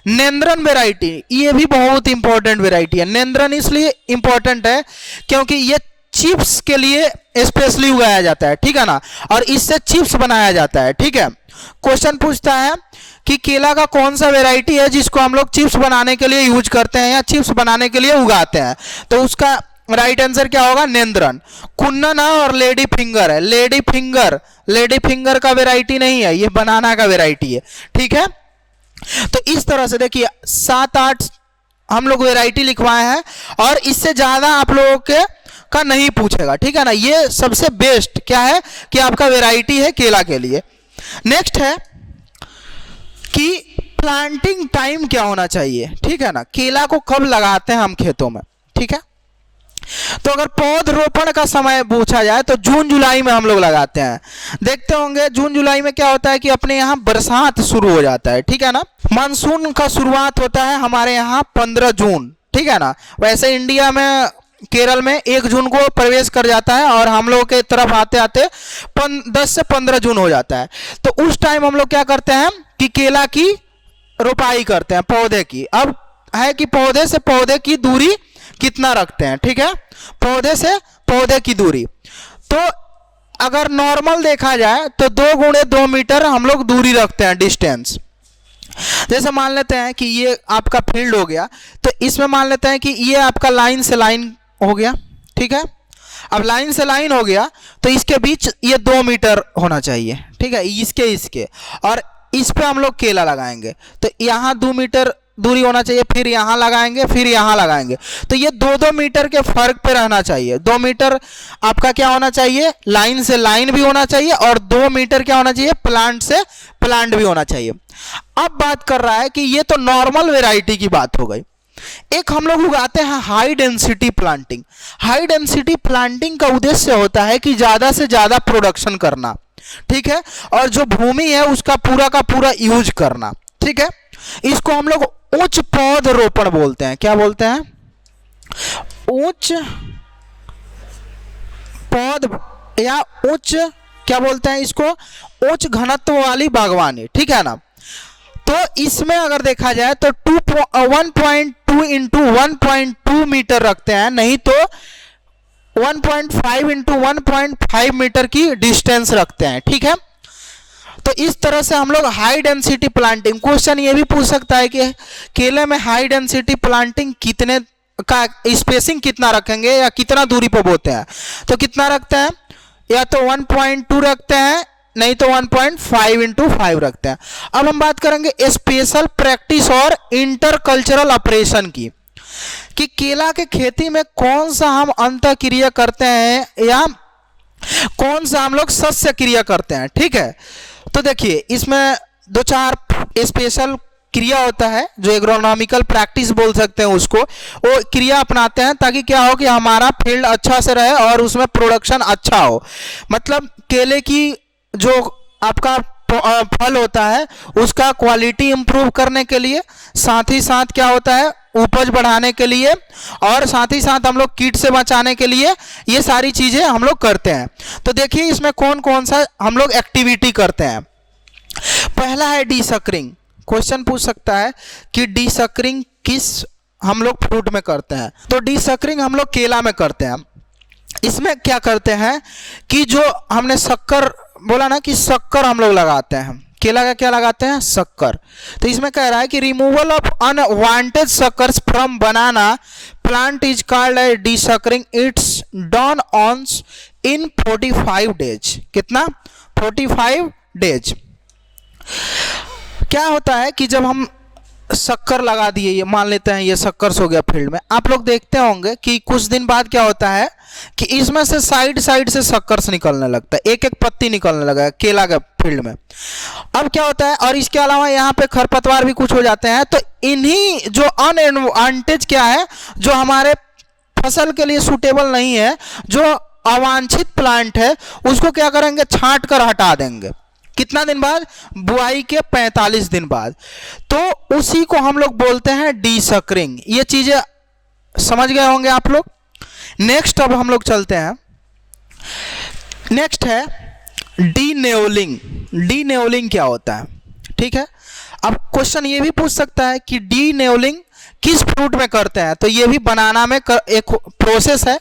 नेंद्रन वैरायटी, ये भी बहुत इंपॉर्टेंट वैरायटी है। नेंद्रन इसलिए इंपॉर्टेंट है क्योंकि ये चिप्स के लिए स्पेशली उगाया जाता है, ठीक है ना, और इससे चिप्स बनाया जाता है, ठीक है। क्वेश्चन पूछता है कि केला का कौन सा वैरायटी है जिसको हम लोग चिप्स बनाने के लिए यूज करते हैं या चिप्स बनाने के लिए उगाते हैं, तो उसका राइट आंसर क्या होगा, नेंद्रन। कुन्नन और लेडी फिंगर है, लेडी फिंगर का वैरायटी नहीं है, ये बनाना का वैरायटी है, ठीक है। तो इस तरह से देखिए 7-8 हम लोग वैरायटी लिखवाए हैं, और इससे ज्यादा आप लोगों के का नहीं पूछेगा, ठीक है ना। ये सबसे बेस्ट क्या है कि आपका वैरायटी है केला के लिए। नेक्स्ट है कि प्लांटिंग टाइम क्या होना चाहिए, ठीक है ना, केला को कब लगाते हैं हम खेतों में, ठीक है। तो अगर पौधरोपण का समय पूछा जाए तो जून जुलाई में हम लोग लगाते हैं। देखते होंगे जून जुलाई में क्या होता है कि अपने यहाँ बरसात शुरू हो जाता है, ठीक है ना। मानसून का शुरुआत होता है हमारे यहाँ 15 जून, ठीक है ना। वैसे इंडिया में केरल में 1 जून को प्रवेश कर जाता है और हम लोग के तरफ आते आते 10 से 15 जून हो जाता है। तो उस टाइम हम लोग क्या करते हैं कि केला की रोपाई करते हैं, पौधे की। अब है कि पौधे से पौधे की दूरी कितना रखते हैं, ठीक है, पौधे से पौधे की दूरी। तो अगर नॉर्मल देखा जाए तो 2 × 2 मीटर हम लोग दूरी रखते हैं, डिस्टेंस। जैसे मान लेते हैं कि ये आपका फील्ड हो गया, तो इसमें मान लेते हैं कि ये आपका लाइन से लाइन हो गया, ठीक है। अब लाइन से लाइन हो गया तो इसके बीच ये 2 मीटर होना चाहिए, ठीक है, इसके और इस पे हम लोग केला लगाएंगे तो यहाँ 2 मीटर दूरी होना चाहिए, फिर यहाँ लगाएंगे, फिर यहाँ लगाएंगे, तो ये 2-2 मीटर के फर्क पे रहना चाहिए। 2 मीटर आपका क्या होना चाहिए, लाइन से लाइन भी होना चाहिए, और 2 मीटर क्या होना चाहिए, प्लांट से प्लांट भी होना चाहिए। अब बात कर रहा है कि ये तो नॉर्मल वैरायटी की बात हो गई। एक हम लोग उगाते हैं high density planting. High density planting का उद्देश्य होता है कि ज्यादा से ज्यादा प्रोडक्शन करना, ठीक है, और जो भूमि है उसका पूरा का पूरा यूज करना, ठीक है। इसको हम लोग उच्च पौधरोपण बोलते हैं। क्या बोलते हैं, उच्च पौध या उच्च क्या बोलते हैं इसको, उच्च घनत्व वाली बागवानी, ठीक है ना। तो इसमें अगर देखा जाए तो 1.2 × 1.2 मीटर रखते हैं, नहीं तो 1.5 × 1.5 मीटर की डिस्टेंस रखते हैं, ठीक है। तो इस तरह से हम लोग हाई डेंसिटी प्लांटिंग, क्वेश्चन ये भी पूछ सकता है कि केले में हाई डेंसिटी प्लांटिंग कितने का स्पेसिंग कितना रखेंगे या कितना दूरी पर बोते हैं, तो कितना रखते हैं, या तो 1.2 रखते हैं, नहीं तो 1.5 इंटू 5 रखते हैं। अब हम बात करेंगे स्पेशल प्रैक्टिस और इंटर कल्चरल ऑपरेशन की, कि केला के खेती में कौन सा हम अंतः क्रिया करते हैं या कौन सा हम लोग सस्य क्रिया करते हैं। ठीक है, तो देखिए इसमें दो चार स्पेशल क्रिया होता है जो एग्रोनॉमिकल प्रैक्टिस बोल सकते हैं उसको, वो क्रिया अपनाते हैं ताकि क्या हो कि हमारा फील्ड अच्छा से रहे और उसमें प्रोडक्शन अच्छा हो। मतलब केले की जो आपका फल होता है उसका क्वालिटी इंप्रूव करने के लिए, साथ ही साथ क्या होता है उपज बढ़ाने के लिए, और साथ ही साथ हम लोग कीट से बचाने के लिए ये सारी चीजें हम लोग करते हैं। तो देखिए इसमें कौन कौन सा हम लोग एक्टिविटी करते हैं। पहला है डीसकरिंग। क्वेश्चन पूछ सकता है कि डीसकरिंग किस हम लोग फ्रूट में करते हैं, तो डीसकरिंग हम लोग केला में करते हैं। इसमें क्या करते हैं कि जो हमने शक्कर बोला ना कि शक्कर हम लोग लगाते हैं, केला का क्या लगाते हैं, शक्कर। तो इसमें कह रहा है कि removal of unwanted suckers from banana plant is called as desuckering, it's done on in 45 days. कितना, 45 डेज। क्या होता है कि जब हम शक्कर लगा दिए, ये मान लेते हैं ये शक्कर हो गया फील्ड में, आप लोग देखते होंगे कि कुछ दिन बाद क्या होता है कि इसमें से साइड साइड से शक्कर निकलने लगता है, एक एक पत्ती निकलने लगा है केला के फील्ड में। अब क्या होता है, और इसके अलावा यहाँ पे खरपतवार भी कुछ हो जाते हैं, तो इन्हीं जो अनएडवांटेज क्या है जो हमारे फसल के लिए सूटेबल नहीं है, जो अवांछित प्लांट है, उसको क्या करेंगे, छांट कर हटा देंगे। कितना दिन बाद, बुआई के 45 दिन बाद। तो उसी को हम लोग बोलते हैं डीसकरिंग। ये चीजें समझ गए होंगे आप लोग। नेक्स्ट अब हम लोग चलते हैं, नेक्स्ट है डीनेवलिंग। डीनेवलिंग क्या होता है, ठीक है। अब क्वेश्चन ये भी पूछ सकता है कि डीनेवलिंग किस फ्रूट में करते हैं, तो ये भी बनाना में एक प्रोसेस है।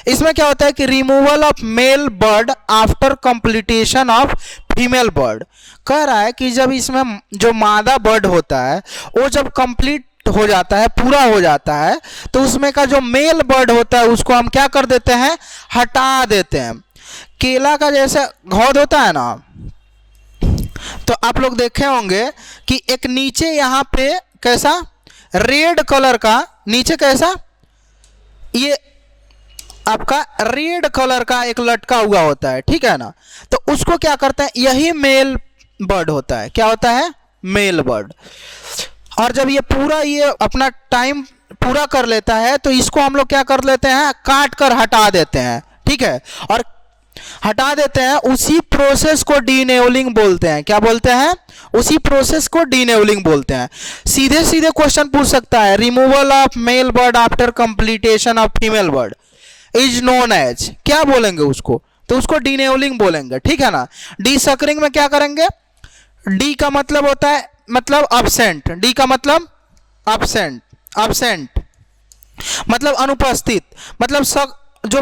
इसमें क्या होता है कि removal of male bird after completion of female bird. कह रहा है कि जब इसमें जो मादा बर्ड होता है वो जब कंप्लीट हो जाता है, पूरा हो जाता है, तो उसमें का जो मेल बर्ड होता है उसको हम क्या कर देते हैं, हटा देते हैं। केला का जैसे घौद होता है ना, तो आप लोग देखे होंगे कि एक नीचे यहाँ पे कैसा रेड कलर का, नीचे कैसा ये आपका रेड कलर का एक लटका हुआ होता है, ठीक है ना। तो उसको क्या करते हैं, यही मेल बर्ड होता है। क्या होता है, मेल बर्ड। और जब ये पूरा ये अपना टाइम पूरा कर लेता है तो इसको हम लोग क्या कर लेते हैं, काट कर हटा देते हैं, ठीक है। और हटा देते हैं, उसी प्रोसेस को डीनेवलिंग बोलते हैं। क्या बोलते हैं, उसी प्रोसेस को डीनेवलिंग बोलते हैं। सीधे सीधे क्वेश्चन पूछ सकता है, removal of male bird after completion of female bird is known as, क्या बोलेंगे उसको, तो उसको डीनेवलिंग बोलेंगे, ठीक है ना। डीसकरिंग में क्या करेंगे, डी का मतलब होता है मतलब अब्सेंट, डी का मतलब अब्सेंट, अब्सेंट मतलब अनुपस्थित, मतलब जो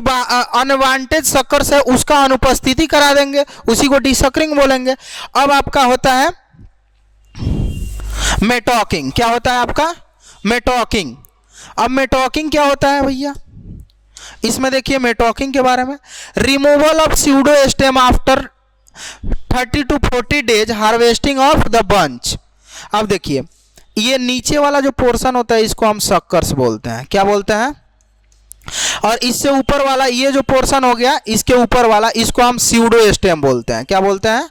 अनवांटेड शक्कर है उसका अनुपस्थिति करा देंगे, उसी को डीसकरिंग बोलेंगे। अब आपका होता है मेटॉकिंग। क्या होता है आपका, मेटॉकिंग। अब मेटॉकिंग क्या होता है भैया, इसमें देखिए मेटॉकिंग के बारे में, removal of pseudo stem after 30 to 40 days harvesting of the bunch. अब देखिए ये नीचे वाला जो पोर्शन होता है इसको हम शक्कर्स बोलते हैं। क्या बोलते हैं, और इससे ऊपर वाला ये जो पोर्शन हो गया, इसके ऊपर वाला, इसको हम स्यूडो स्टेम बोलते हैं। क्या बोलते हैं,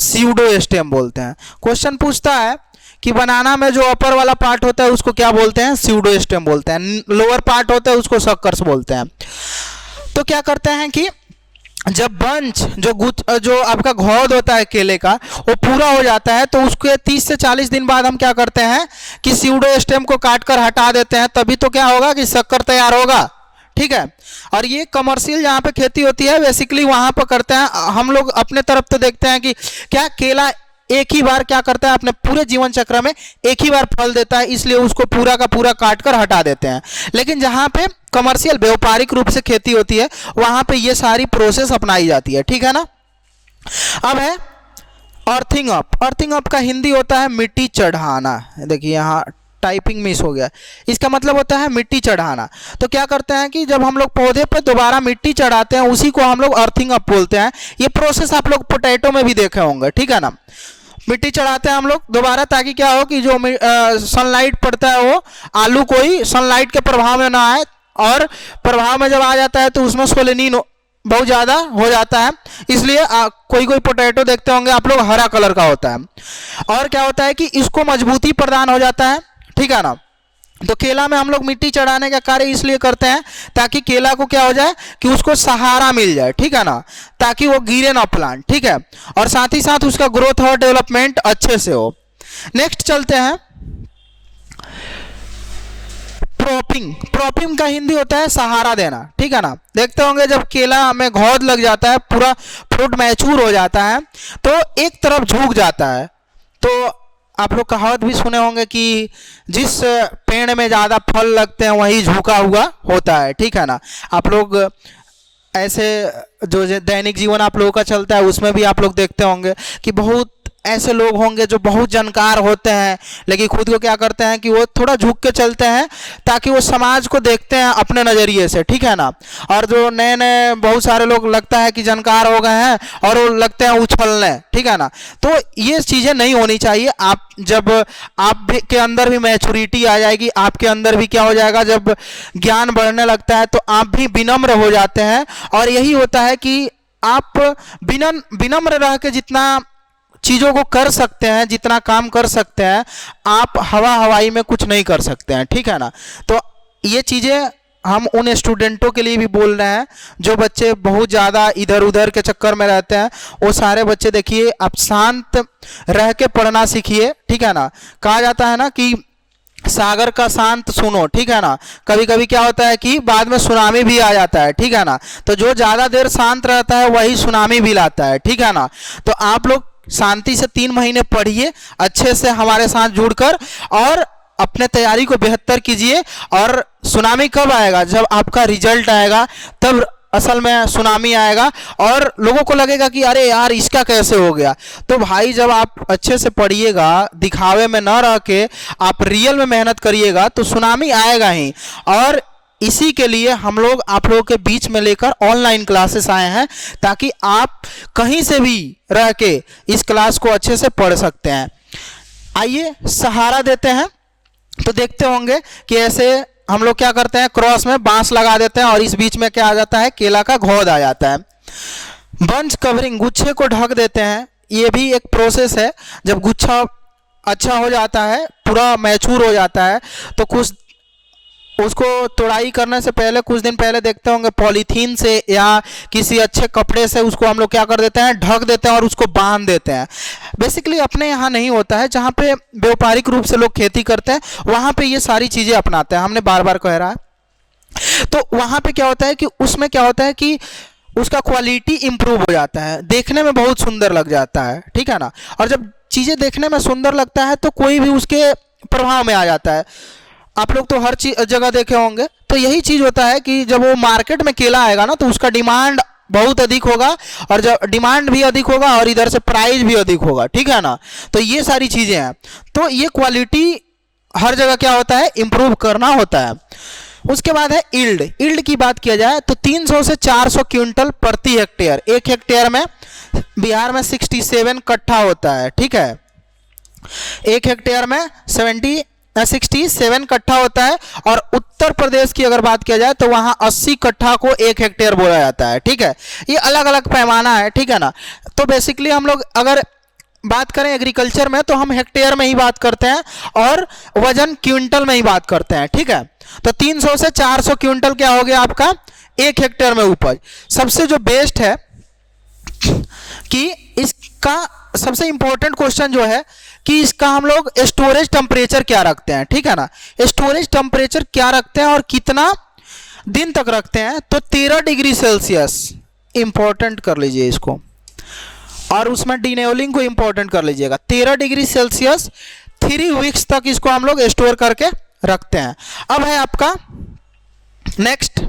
स्यूडो स्टेम बोलते हैं। क्वेश्चन पूछता है कि बनाना में जो अपर वाला पार्ट होता है उसको क्या बोलते हैं, स्यूडो स्टेम बोलते हैं, लोअर पार्ट होता है उसको शक्कर्स बोलते हैं। तो क्या करते हैं कि जब बंच जो आपका घौद होता है केले का वो पूरा हो जाता है, तो उसके 30 से 40 दिन बाद हम क्या करते हैं कि स्यूडो स्टेम को काट कर हटा देते हैं, तभी तो क्या होगा कि शक्कर तैयार होगा, ठीक है। और ये कमर्शियल जहाँ पे खेती होती है बेसिकली वहाँ पर करते हैं। हम लोग अपने तरफ तो देखते हैं कि क्या केला एक ही बार क्या करता है, अपने पूरे जीवन चक्र में एक ही बार फल देता है, इसलिए उसको पूरा का पूरा काट कर हटा देते हैं। लेकिन जहाँ पे कमर्शियल व्यापारिक रूप से खेती होती है वहाँ पे ये सारी प्रोसेस अपनाई जाती है, ठीक है ना। अब है अर्थिंग अप। अर्थिंग अप का हिंदी होता है मिट्टी चढ़ाना। देखिए यहाँ टाइपिंग मिस हो गया। इसका मतलब होता है मिट्टी चढ़ाना। तो क्या करते हैं कि जब हम लोग पौधे पर दोबारा मिट्टी चढ़ाते हैं उसी को हम लोग अर्थिंग अप बोलते हैं। ये प्रोसेस आप लोग पोटैटो में भी देखे होंगे, ठीक है ना। मिट्टी चढ़ाते हैं हम लोग दोबारा, ताकि क्या हो कि जो सनलाइट पड़ता है वो आलू कोई सनलाइट के प्रभाव में ना आए, और प्रभाव में जब आ जाता है तो उसमें सोलेनिन बहुत ज़्यादा हो जाता है। इसलिए कोई कोई पोटैटो देखते होंगे आप लोग हरा कलर का होता है। और क्या होता है कि इसको मजबूती प्रदान हो जाता है, ठीक है ना। तो केला में हम लोग मिट्टी चढ़ाने का कार्य इसलिए करते हैं ताकि केला को क्या हो जाए कि उसको सहारा मिल जाए, ठीक है ना, ताकि वो गिरे ना प्लांट, ठीक है, और साथ ही साथ उसका ग्रोथ और डेवलपमेंट अच्छे से हो। नेक्स्ट चलते हैं प्रॉपिंग। प्रॉपिंग का हिंदी होता है सहारा देना, ठीक है ना। देखते होंगे जब केला में घौद लग जाता है, पूरा फ्रूट मैच्योर हो जाता है तो एक तरफ झुक जाता है। तो आप लोग कहावत भी सुने होंगे कि जिस पेड़ में ज़्यादा फल लगते हैं वही झुका हुआ होता है, ठीक है ना। आप लोग ऐसे जो दैनिक जीवन आप लोगों का चलता है उसमें भी आप लोग देखते होंगे कि बहुत ऐसे लोग होंगे जो बहुत जानकार होते हैं लेकिन खुद को क्या करते हैं कि वो थोड़ा झुक के चलते हैं ताकि वो समाज को देखते हैं अपने नज़रिए से, ठीक है ना। और जो नए नए बहुत सारे लोग लगता है कि जानकार हो गए हैं और वो लगते हैं उछलने, ठीक है ना। तो ये चीज़ें नहीं होनी चाहिए। आप जब आप के अंदर भी मैच्योरिटी आ जाएगी, आपके अंदर भी क्या हो जाएगा, जब ज्ञान बढ़ने लगता है तो आप भी विनम्र हो जाते हैं। और यही होता है कि आप विनम्र रह के जितना चीज़ों को कर सकते हैं, जितना काम कर सकते हैं, आप हवाई में कुछ नहीं कर सकते हैं, ठीक है ना। तो ये चीज़ें हम उन स्टूडेंटों के लिए भी बोल रहे हैं जो बच्चे बहुत ज़्यादा इधर उधर के चक्कर में रहते हैं। वो सारे बच्चे देखिए आप शांत रह के पढ़ना सीखिए, ठीक है ना। कहा जाता है ना कि सागर का शांत सुनो, ठीक है ना। कभी कभी क्या होता है कि बाद में सुनामी भी आ जाता है, ठीक है ना। तो जो ज़्यादा देर शांत रहता है वही सुनामी भी लाता है, ठीक है ना। तो आप लोग शांति से 3 महीने पढ़िए अच्छे से हमारे साथ जुड़कर, और अपने तैयारी को बेहतर कीजिए। और सुनामी कब आएगा, जब आपका रिजल्ट आएगा तब असल में सुनामी आएगा और लोगों को लगेगा कि अरे यार इसका कैसे हो गया। तो भाई जब आप अच्छे से पढ़िएगा, दिखावे में न रह के आप रियल में मेहनत करिएगा तो सुनामी आएगा ही। और इसी के लिए हम लोग आप लोगों के बीच में लेकर ऑनलाइन क्लासेस आए हैं ताकि आप कहीं से भी रह के इस क्लास को अच्छे से पढ़ सकते हैं। आइए सहारा देते हैं। तो देखते होंगे कि ऐसे हम लोग क्या करते हैं, क्रॉस में बांस लगा देते हैं और इस बीच में क्या आ जाता है, केला का घौद आ जाता है। बंच कवरिंग, गुच्छे को ढक देते हैं। ये भी एक प्रोसेस है। जब गुच्छा अच्छा हो जाता है, पूरा मैच्योर हो जाता है, तो कुछ उसको तोड़ाई करने से पहले कुछ दिन पहले देखते होंगे पॉलीथीन से या किसी अच्छे कपड़े से उसको हम लोग क्या कर देते हैं, ढक देते हैं और उसको बांध देते हैं। बेसिकली अपने यहाँ नहीं होता है, जहाँ पे व्यापारिक रूप से लोग खेती करते हैं वहाँ पे ये सारी चीज़ें अपनाते हैं। हमने बार बार कह रहा है। तो वहाँ पे क्या होता है कि उसमें क्या होता है कि उसका क्वालिटी इम्प्रूव हो जाता है, देखने में बहुत सुंदर लग जाता है, ठीक है ना। और जब चीज़ें देखने में सुंदर लगता है तो कोई भी उसके प्रभाव में आ जाता है। आप लोग तो हर जगह देखे होंगे। तो यही चीज़ होता है कि जब वो मार्केट में केला आएगा ना तो उसका डिमांड बहुत अधिक होगा, और जब डिमांड भी अधिक होगा और इधर से प्राइस भी अधिक होगा, ठीक है ना। तो ये सारी चीज़ें हैं। तो ये क्वालिटी हर जगह क्या होता है, इम्प्रूव करना होता है। उसके बाद है ईल्ड। ईल्ड की बात किया जाए तो 300 से 400 क्विंटल प्रति हेक्टेयर। 1 हेक्टेयर में बिहार में 67 कट्ठा होता है, ठीक है। 1 हेक्टेयर में 67 कट्ठा होता है। और उत्तर प्रदेश की अगर बात किया जाए तो वहाँ 80 कट्ठा को 1 हेक्टेयर बोला जाता है, ठीक है। ये अलग अलग पैमाना है, ठीक है ना। तो बेसिकली हम लोग अगर बात करें एग्रीकल्चर में तो हम हेक्टेयर में ही बात करते हैं और वजन क्विंटल में ही बात करते हैं, ठीक है। तो 300 से 400 क्विंटल क्या हो गया आपका 1 हेक्टेयर में उपज। सबसे जो बेस्ट है कि इसका सबसे इंपॉर्टेंट क्वेश्चन जो है कि इसका हम लोग स्टोरेज टेम्परेचर क्या रखते हैं, ठीक है ना। स्टोरेज टेम्परेचर क्या रखते हैं और कितना दिन तक रखते हैं, तो 13 डिग्री सेल्सियस इंपॉर्टेंट कर लीजिए इसको, और उसमें डिनेवलिंग को इंपॉर्टेंट कर लीजिएगा। 13 डिग्री सेल्सियस 3 वीक्स तक इसको हम लोग स्टोर करके रखते हैं। अब है आपका नेक्स्ट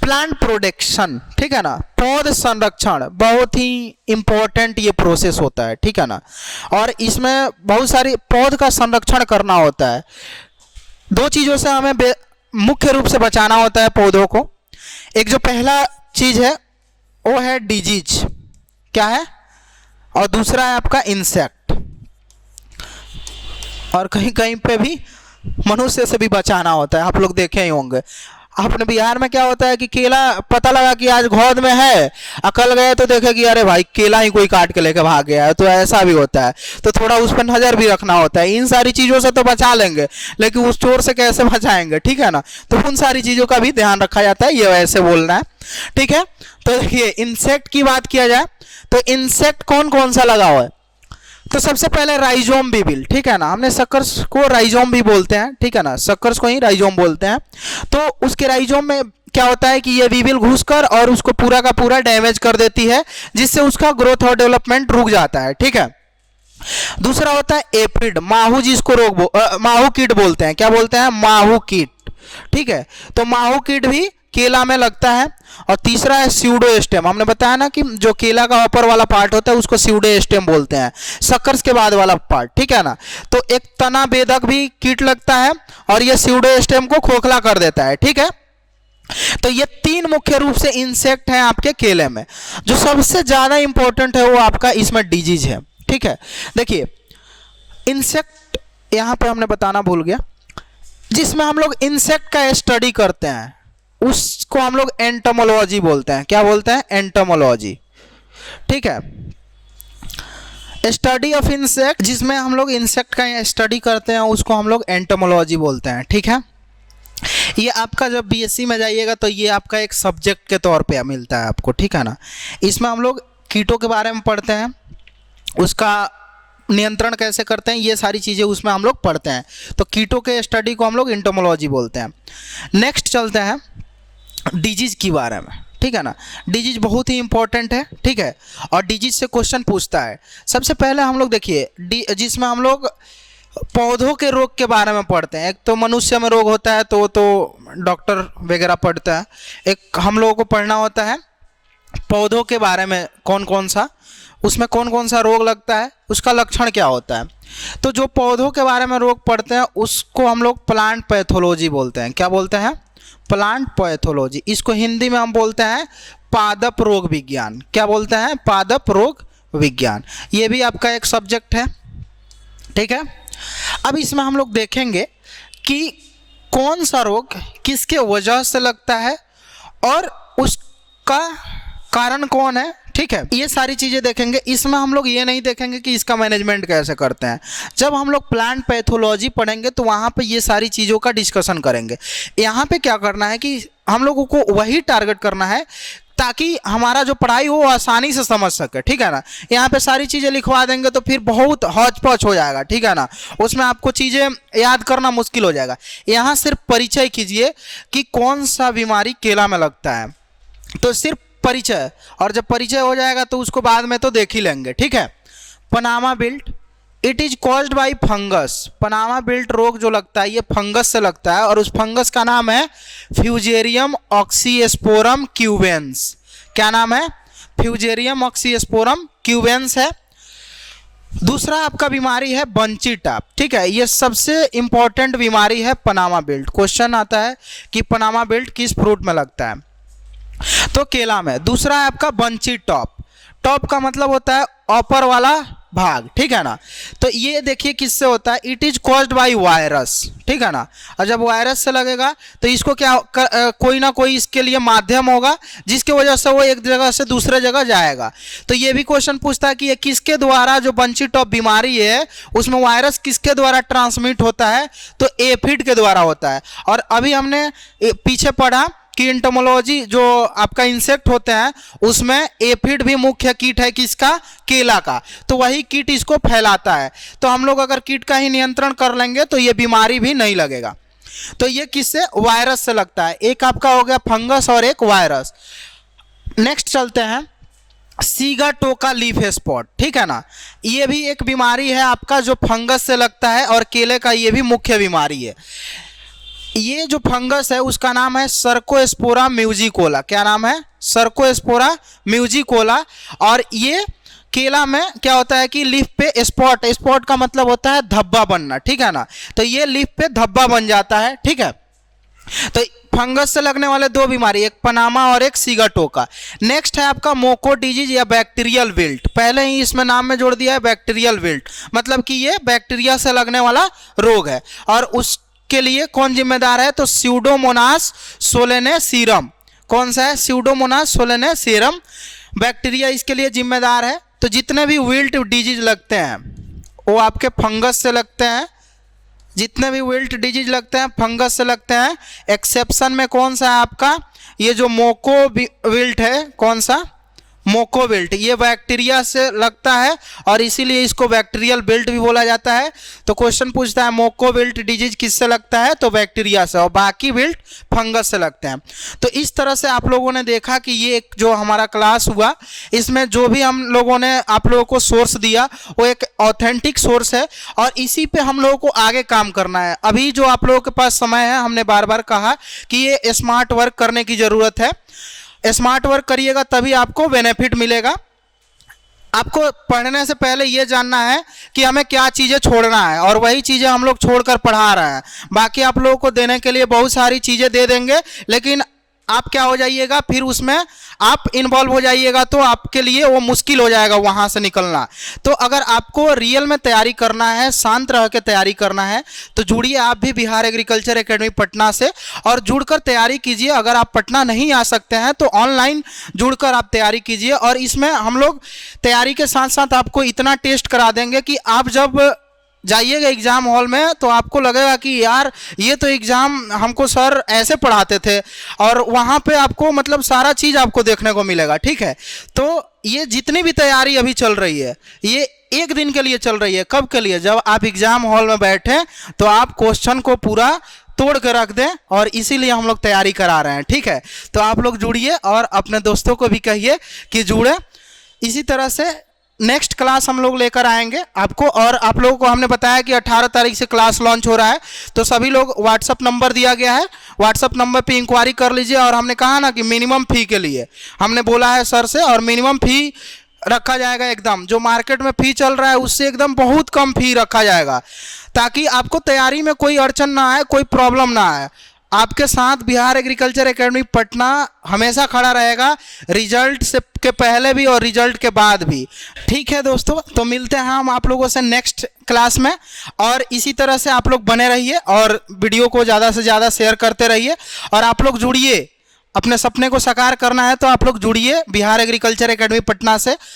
प्लांट प्रोडक्शन, ठीक है ना, पौध संरक्षण बहुत ही इंपॉर्टेंट ये प्रोसेस होता है, ठीक है ना। और इसमें बहुत सारी पौध का संरक्षण करना होता है। दो चीज़ों से हमें मुख्य रूप से बचाना होता है पौधों को। एक जो पहला चीज़ है वो है डिजीज, क्या है, और दूसरा है आपका इंसेक्ट, और कहीं कहीं पे भी मनुष्य से भी बचाना होता है। आप लोग देखे ही होंगे अपने बिहार में क्या होता है कि केला पता लगा कि आज गोद में है, अकल गए तो देखे कि अरे भाई केला ही कोई काट के लेके भाग गया है, तो ऐसा भी होता है। तो थोड़ा उस पर नज़र भी रखना होता है। इन सारी चीज़ों से तो बचा लेंगे, लेकिन उस चोर से कैसे बचाएंगे, ठीक है ना। तो उन सारी चीज़ों का भी ध्यान रखा जाता है, ये वैसे बोलना है, ठीक है। तो देखिए इंसेक्ट की बात किया जाए तो इंसेक्ट कौन कौन सा लगा हुआ है। तो सबसे पहले राइजोम बीबिल, ठीक है ना, हमने सकर्स को राइजोम भी बोलते हैं, ठीक है ना, सकर्स को ही राइजोम बोलते हैं। तो उसके राइजोम में क्या होता है कि ये बीबिल घुसकर और उसको पूरा का पूरा डैमेज कर देती है, जिससे उसका ग्रोथ और डेवलपमेंट रुक जाता है, ठीक है। दूसरा होता है एपिड, माहू, जिसको माहू कीट बोलते हैं, क्या बोलते हैं, माहू कीट, ठीक है। तो माहू कीट भी केला में लगता है। और तीसरा है स्यूडोस्टेम, हमने बताया ना कि जो केला का ऊपर वाला पार्ट होता है उसको स्यूडोस्टेम बोलते हैं, सकर्स के बाद वाला पार्ट, ठीक है ना। तो एक तना बेधक भी कीट लगता है और ये स्यूडोस्टेम को खोखला कर देता है, ठीक है। तो ये तीन मुख्य रूप से इंसेक्ट हैं आपके केले में। जो सबसे ज्यादा इंपॉर्टेंट है वो आपका इसमें डिजीज है, ठीक है। देखिए इंसेक्ट यहां पे हमने बताना भूल गया, जिसमें हम लोग इंसेक्ट का स्टडी करते हैं उसको हम लोग एंटोमोलॉजी बोलते हैं, क्या बोलते हैं, एंटोमोलॉजी, ठीक है। स्टडी ऑफ इंसेक्ट, जिसमें हम लोग इंसेक्ट का स्टडी करते हैं उसको हम लोग एंटोमोलॉजी बोलते हैं, ठीक है। ये आपका जब बीएससी में जाइएगा तो ये आपका एक सब्जेक्ट के तौर पे मिलता है आपको, ठीक है ना। इसमें हम लोग कीटों के बारे में पढ़ते हैं, उसका नियंत्रण कैसे करते हैं, ये सारी चीज़ें उसमें हम लोग पढ़ते हैं। तो कीटों के स्टडी को हम लोग एंटोमोलॉजी बोलते हैं। नेक्स्ट चलते हैं डिजीज के बारे में, ठीक है ना। डिजीज बहुत ही इंपॉर्टेंट है, ठीक है, और डिजीज से क्वेश्चन पूछता है। सबसे पहले हम लोग देखिए जिसमें हम लोग पौधों के रोग के बारे में पढ़ते हैं। एक तो मनुष्य में रोग होता है तो डॉक्टर वगैरह पढ़ता है। एक हम लोगों को पढ़ना होता है पौधों के बारे में, कौन कौन सा उसमें कौन कौन सा रोग लगता है, उसका लक्षण क्या होता है। तो जो पौधों के बारे में रोग पढ़ते हैं उसको हम लोग प्लांट पैथोलॉजी बोलते हैं, क्या बोलते हैं, प्लांट पैथोलॉजी। इसको हिंदी में हम बोलते हैं पादप रोग विज्ञान, क्या बोलते हैं, पादप रोग विज्ञान। ये भी आपका एक सब्जेक्ट है, ठीक है। अब इसमें हम लोग देखेंगे कि कौन सा रोग किसके वजह से लगता है और उसका कारण कौन है, ठीक है। ये सारी चीज़ें देखेंगे। इसमें हम लोग ये नहीं देखेंगे कि इसका मैनेजमेंट कैसे करते हैं। जब हम लोग प्लांट पैथोलॉजी पढ़ेंगे तो वहाँ पे ये सारी चीज़ों का डिस्कशन करेंगे। यहाँ पे क्या करना है कि हम लोगों को वही टारगेट करना है ताकि हमारा जो पढ़ाई हो आसानी से समझ सके, ठीक है ना। यहाँ पे सारी चीज़ें लिखवा देंगे तो फिर बहुत हौच पौच हो जाएगा, ठीक है ना। उसमें आपको चीज़ें याद करना मुश्किल हो जाएगा। यहाँ सिर्फ परिचय कीजिए कि कौन सा बीमारी केला में लगता है, तो सिर्फ परिचय, और जब परिचय हो जाएगा तो उसको बाद में तो देख ही लेंगे, ठीक है। Panama built, it is caused by fungus. Panama built रोग जो लगता है ये फंगस से लगता है और उस फंगस का नाम है फ्यूजेरियम ऑक्सीस्पोरम क्यूबेंस। क्या नाम है, फ्यूजेरियम ऑक्सीस्पोरम क्यूबेंस है। दूसरा आपका बीमारी है बंची टाप, ठीक है। ये सबसे इंपॉर्टेंट बीमारी है पनामा बिल्ट। क्वेश्चन आता है कि पनामा बिल्ट किस फ्रूट में लगता है, तो केला में। दूसरा है आपका बंची टॉप। टॉप का मतलब होता है ऊपर वाला भाग, ठीक है ना। तो ये देखिए किससे होता है, it is caused by virus, ठीक है ना। और जब वायरस से लगेगा तो इसको क्या कोई ना कोई इसके लिए माध्यम होगा जिसके वजह से वो एक जगह से दूसरे जगह जाएगा। तो ये भी क्वेश्चन पूछता है कि ये किसके द्वारा, जो बंची टॉप बीमारी है उसमें वायरस किसके द्वारा ट्रांसमिट होता है, तो एफिड के द्वारा होता है। और अभी हमने पीछे पढ़ा कि एंटोमोलॉजी जो आपका इंसेक्ट होते हैं उसमें एफिड भी मुख्य कीट है, किसका, केला का। तो वही कीट इसको फैलाता है। तो हम लोग अगर कीट का ही नियंत्रण कर लेंगे तो ये बीमारी भी नहीं लगेगा। तो ये किससे, वायरस से लगता है। एक आपका हो गया फंगस और एक वायरस। नेक्स्ट चलते हैं सीगाटोका लीफ स्पॉट, ठीक है ना। ये भी एक बीमारी है आपका जो फंगस से लगता है और केले का ये भी मुख्य बीमारी है। ये जो फंगस है उसका नाम है सर्कोस्पोरा म्यूजिकोला। क्या नाम है? सर्कोस्पोरा म्यूजिकोला। और ये केला में क्या होता है कि लीफ पे स्पॉट, स्पॉट का मतलब होता है धब्बा बनना, ठीक है ना। तो ये लीफ पे धब्बा बन जाता है, ठीक है। तो फंगस से लगने वाले दो बीमारी, एक पनामा और एक सिगाटोका। नेक्स्ट है आपका मोको डिजीज या बैक्टीरियल विल्ट। पहले ही इसमें नाम में जोड़ दिया है बैक्टीरियल विल्ट, मतलब कि ये बैक्टीरिया से लगने वाला रोग है। और उसके लिए कौन जिम्मेदार है? तो स्यूडोमोनास सोलेनेसीरम। कौन सा है? स्यूडोमोनास सोलेनेसीरम बैक्टीरिया इसके लिए जिम्मेदार है। तो जितने भी विल्ट डिजीज लगते हैं वो आपके फंगस से लगते हैं। जितने भी विल्ट डिजीज लगते हैं फंगस से लगते हैं। एक्सेप्शन में कौन सा है आपका? ये जो मोको विल्ट है, कौन सा? मोकोविल्ट। ये बैक्टीरिया से लगता है और इसीलिए इसको बैक्टीरियल विल्ट भी बोला जाता है। तो क्वेश्चन पूछता है मोकोविल्ट डिजीज किससे लगता है? तो बैक्टीरिया से, और बाकी विल्ट फंगस से लगते हैं। तो इस तरह से आप लोगों ने देखा कि ये एक जो हमारा क्लास हुआ इसमें जो भी हम लोगों ने आप लोगों को सोर्स दिया वो एक ऑथेंटिक सोर्स है और इसी पे हम लोगों को आगे काम करना है। अभी जो आप लोगों के पास समय है, हमने बार बार कहा कि ये स्मार्ट वर्क करने की ज़रूरत है। स्मार्ट वर्क करिएगा तभी आपको बेनिफिट मिलेगा। आपको पढ़ने से पहले ये जानना है कि हमें क्या चीज़ें छोड़ना है और वही चीज़ें हम लोग छोड़कर पढ़ा रहे हैं। बाकी आप लोगों को देने के लिए बहुत सारी चीज़ें दे देंगे, लेकिन आप क्या हो जाइएगा, फिर उसमें आप इन्वॉल्व हो जाइएगा तो आपके लिए वो मुश्किल हो जाएगा वहाँ से निकलना। तो अगर आपको रियल में तैयारी करना है, शांत रह के तैयारी करना है, तो जुड़िए आप भी बिहार एग्रीकल्चर एकेडमी पटना से और जुड़कर तैयारी कीजिए। अगर आप पटना नहीं आ सकते हैं तो ऑनलाइन जुड़कर आप तैयारी कीजिए। और इसमें हम लोग तैयारी के साथ साथ आपको इतना टेस्ट करा देंगे कि आप जब जाइएगा एग्ज़ाम हॉल में तो आपको लगेगा कि यार ये तो एग्ज़ाम हमको सर ऐसे पढ़ाते थे, और वहाँ पे आपको मतलब सारा चीज़ आपको देखने को मिलेगा, ठीक है। तो ये जितनी भी तैयारी अभी चल रही है ये एक दिन के लिए चल रही है। कब के लिए? जब आप एग्ज़ाम हॉल में बैठें तो आप क्वेश्चन को पूरा तोड़ कर रख दें, और इसीलिए हम लोग तैयारी करा रहे हैं, ठीक है। तो आप लोग जुड़िए और अपने दोस्तों को भी कहिए कि जुड़े। इसी तरह से नेक्स्ट क्लास हम लोग लेकर आएंगे आपको। और आप लोगों को हमने बताया कि 18 तारीख से क्लास लॉन्च हो रहा है, तो सभी लोग व्हाट्सअप नंबर दिया गया है, व्हाट्सअप नंबर पे इंक्वायरी कर लीजिए। और हमने कहा ना कि मिनिमम फ़ी के लिए हमने बोला है सर से, और मिनिमम फ़ी रखा जाएगा एकदम जो मार्केट में फ़ी चल रहा है उससे एकदम बहुत कम फ़ी रखा जाएगा, ताकि आपको तैयारी में कोई अड़चन ना आए, कोई प्रॉब्लम ना आए। आपके साथ बिहार एग्रीकल्चर एकेडमी पटना हमेशा खड़ा रहेगा, रिजल्ट से के पहले भी और रिजल्ट के बाद भी, ठीक है दोस्तों। तो मिलते हैं हम आप लोगों से नेक्स्ट क्लास में, और इसी तरह से आप लोग बने रहिए और वीडियो को ज़्यादा से ज़्यादा शेयर करते रहिए। और आप लोग जुड़िए, अपने सपने को साकार करना है तो आप लोग जुड़िए बिहार एग्रीकल्चर एकेडमी पटना से।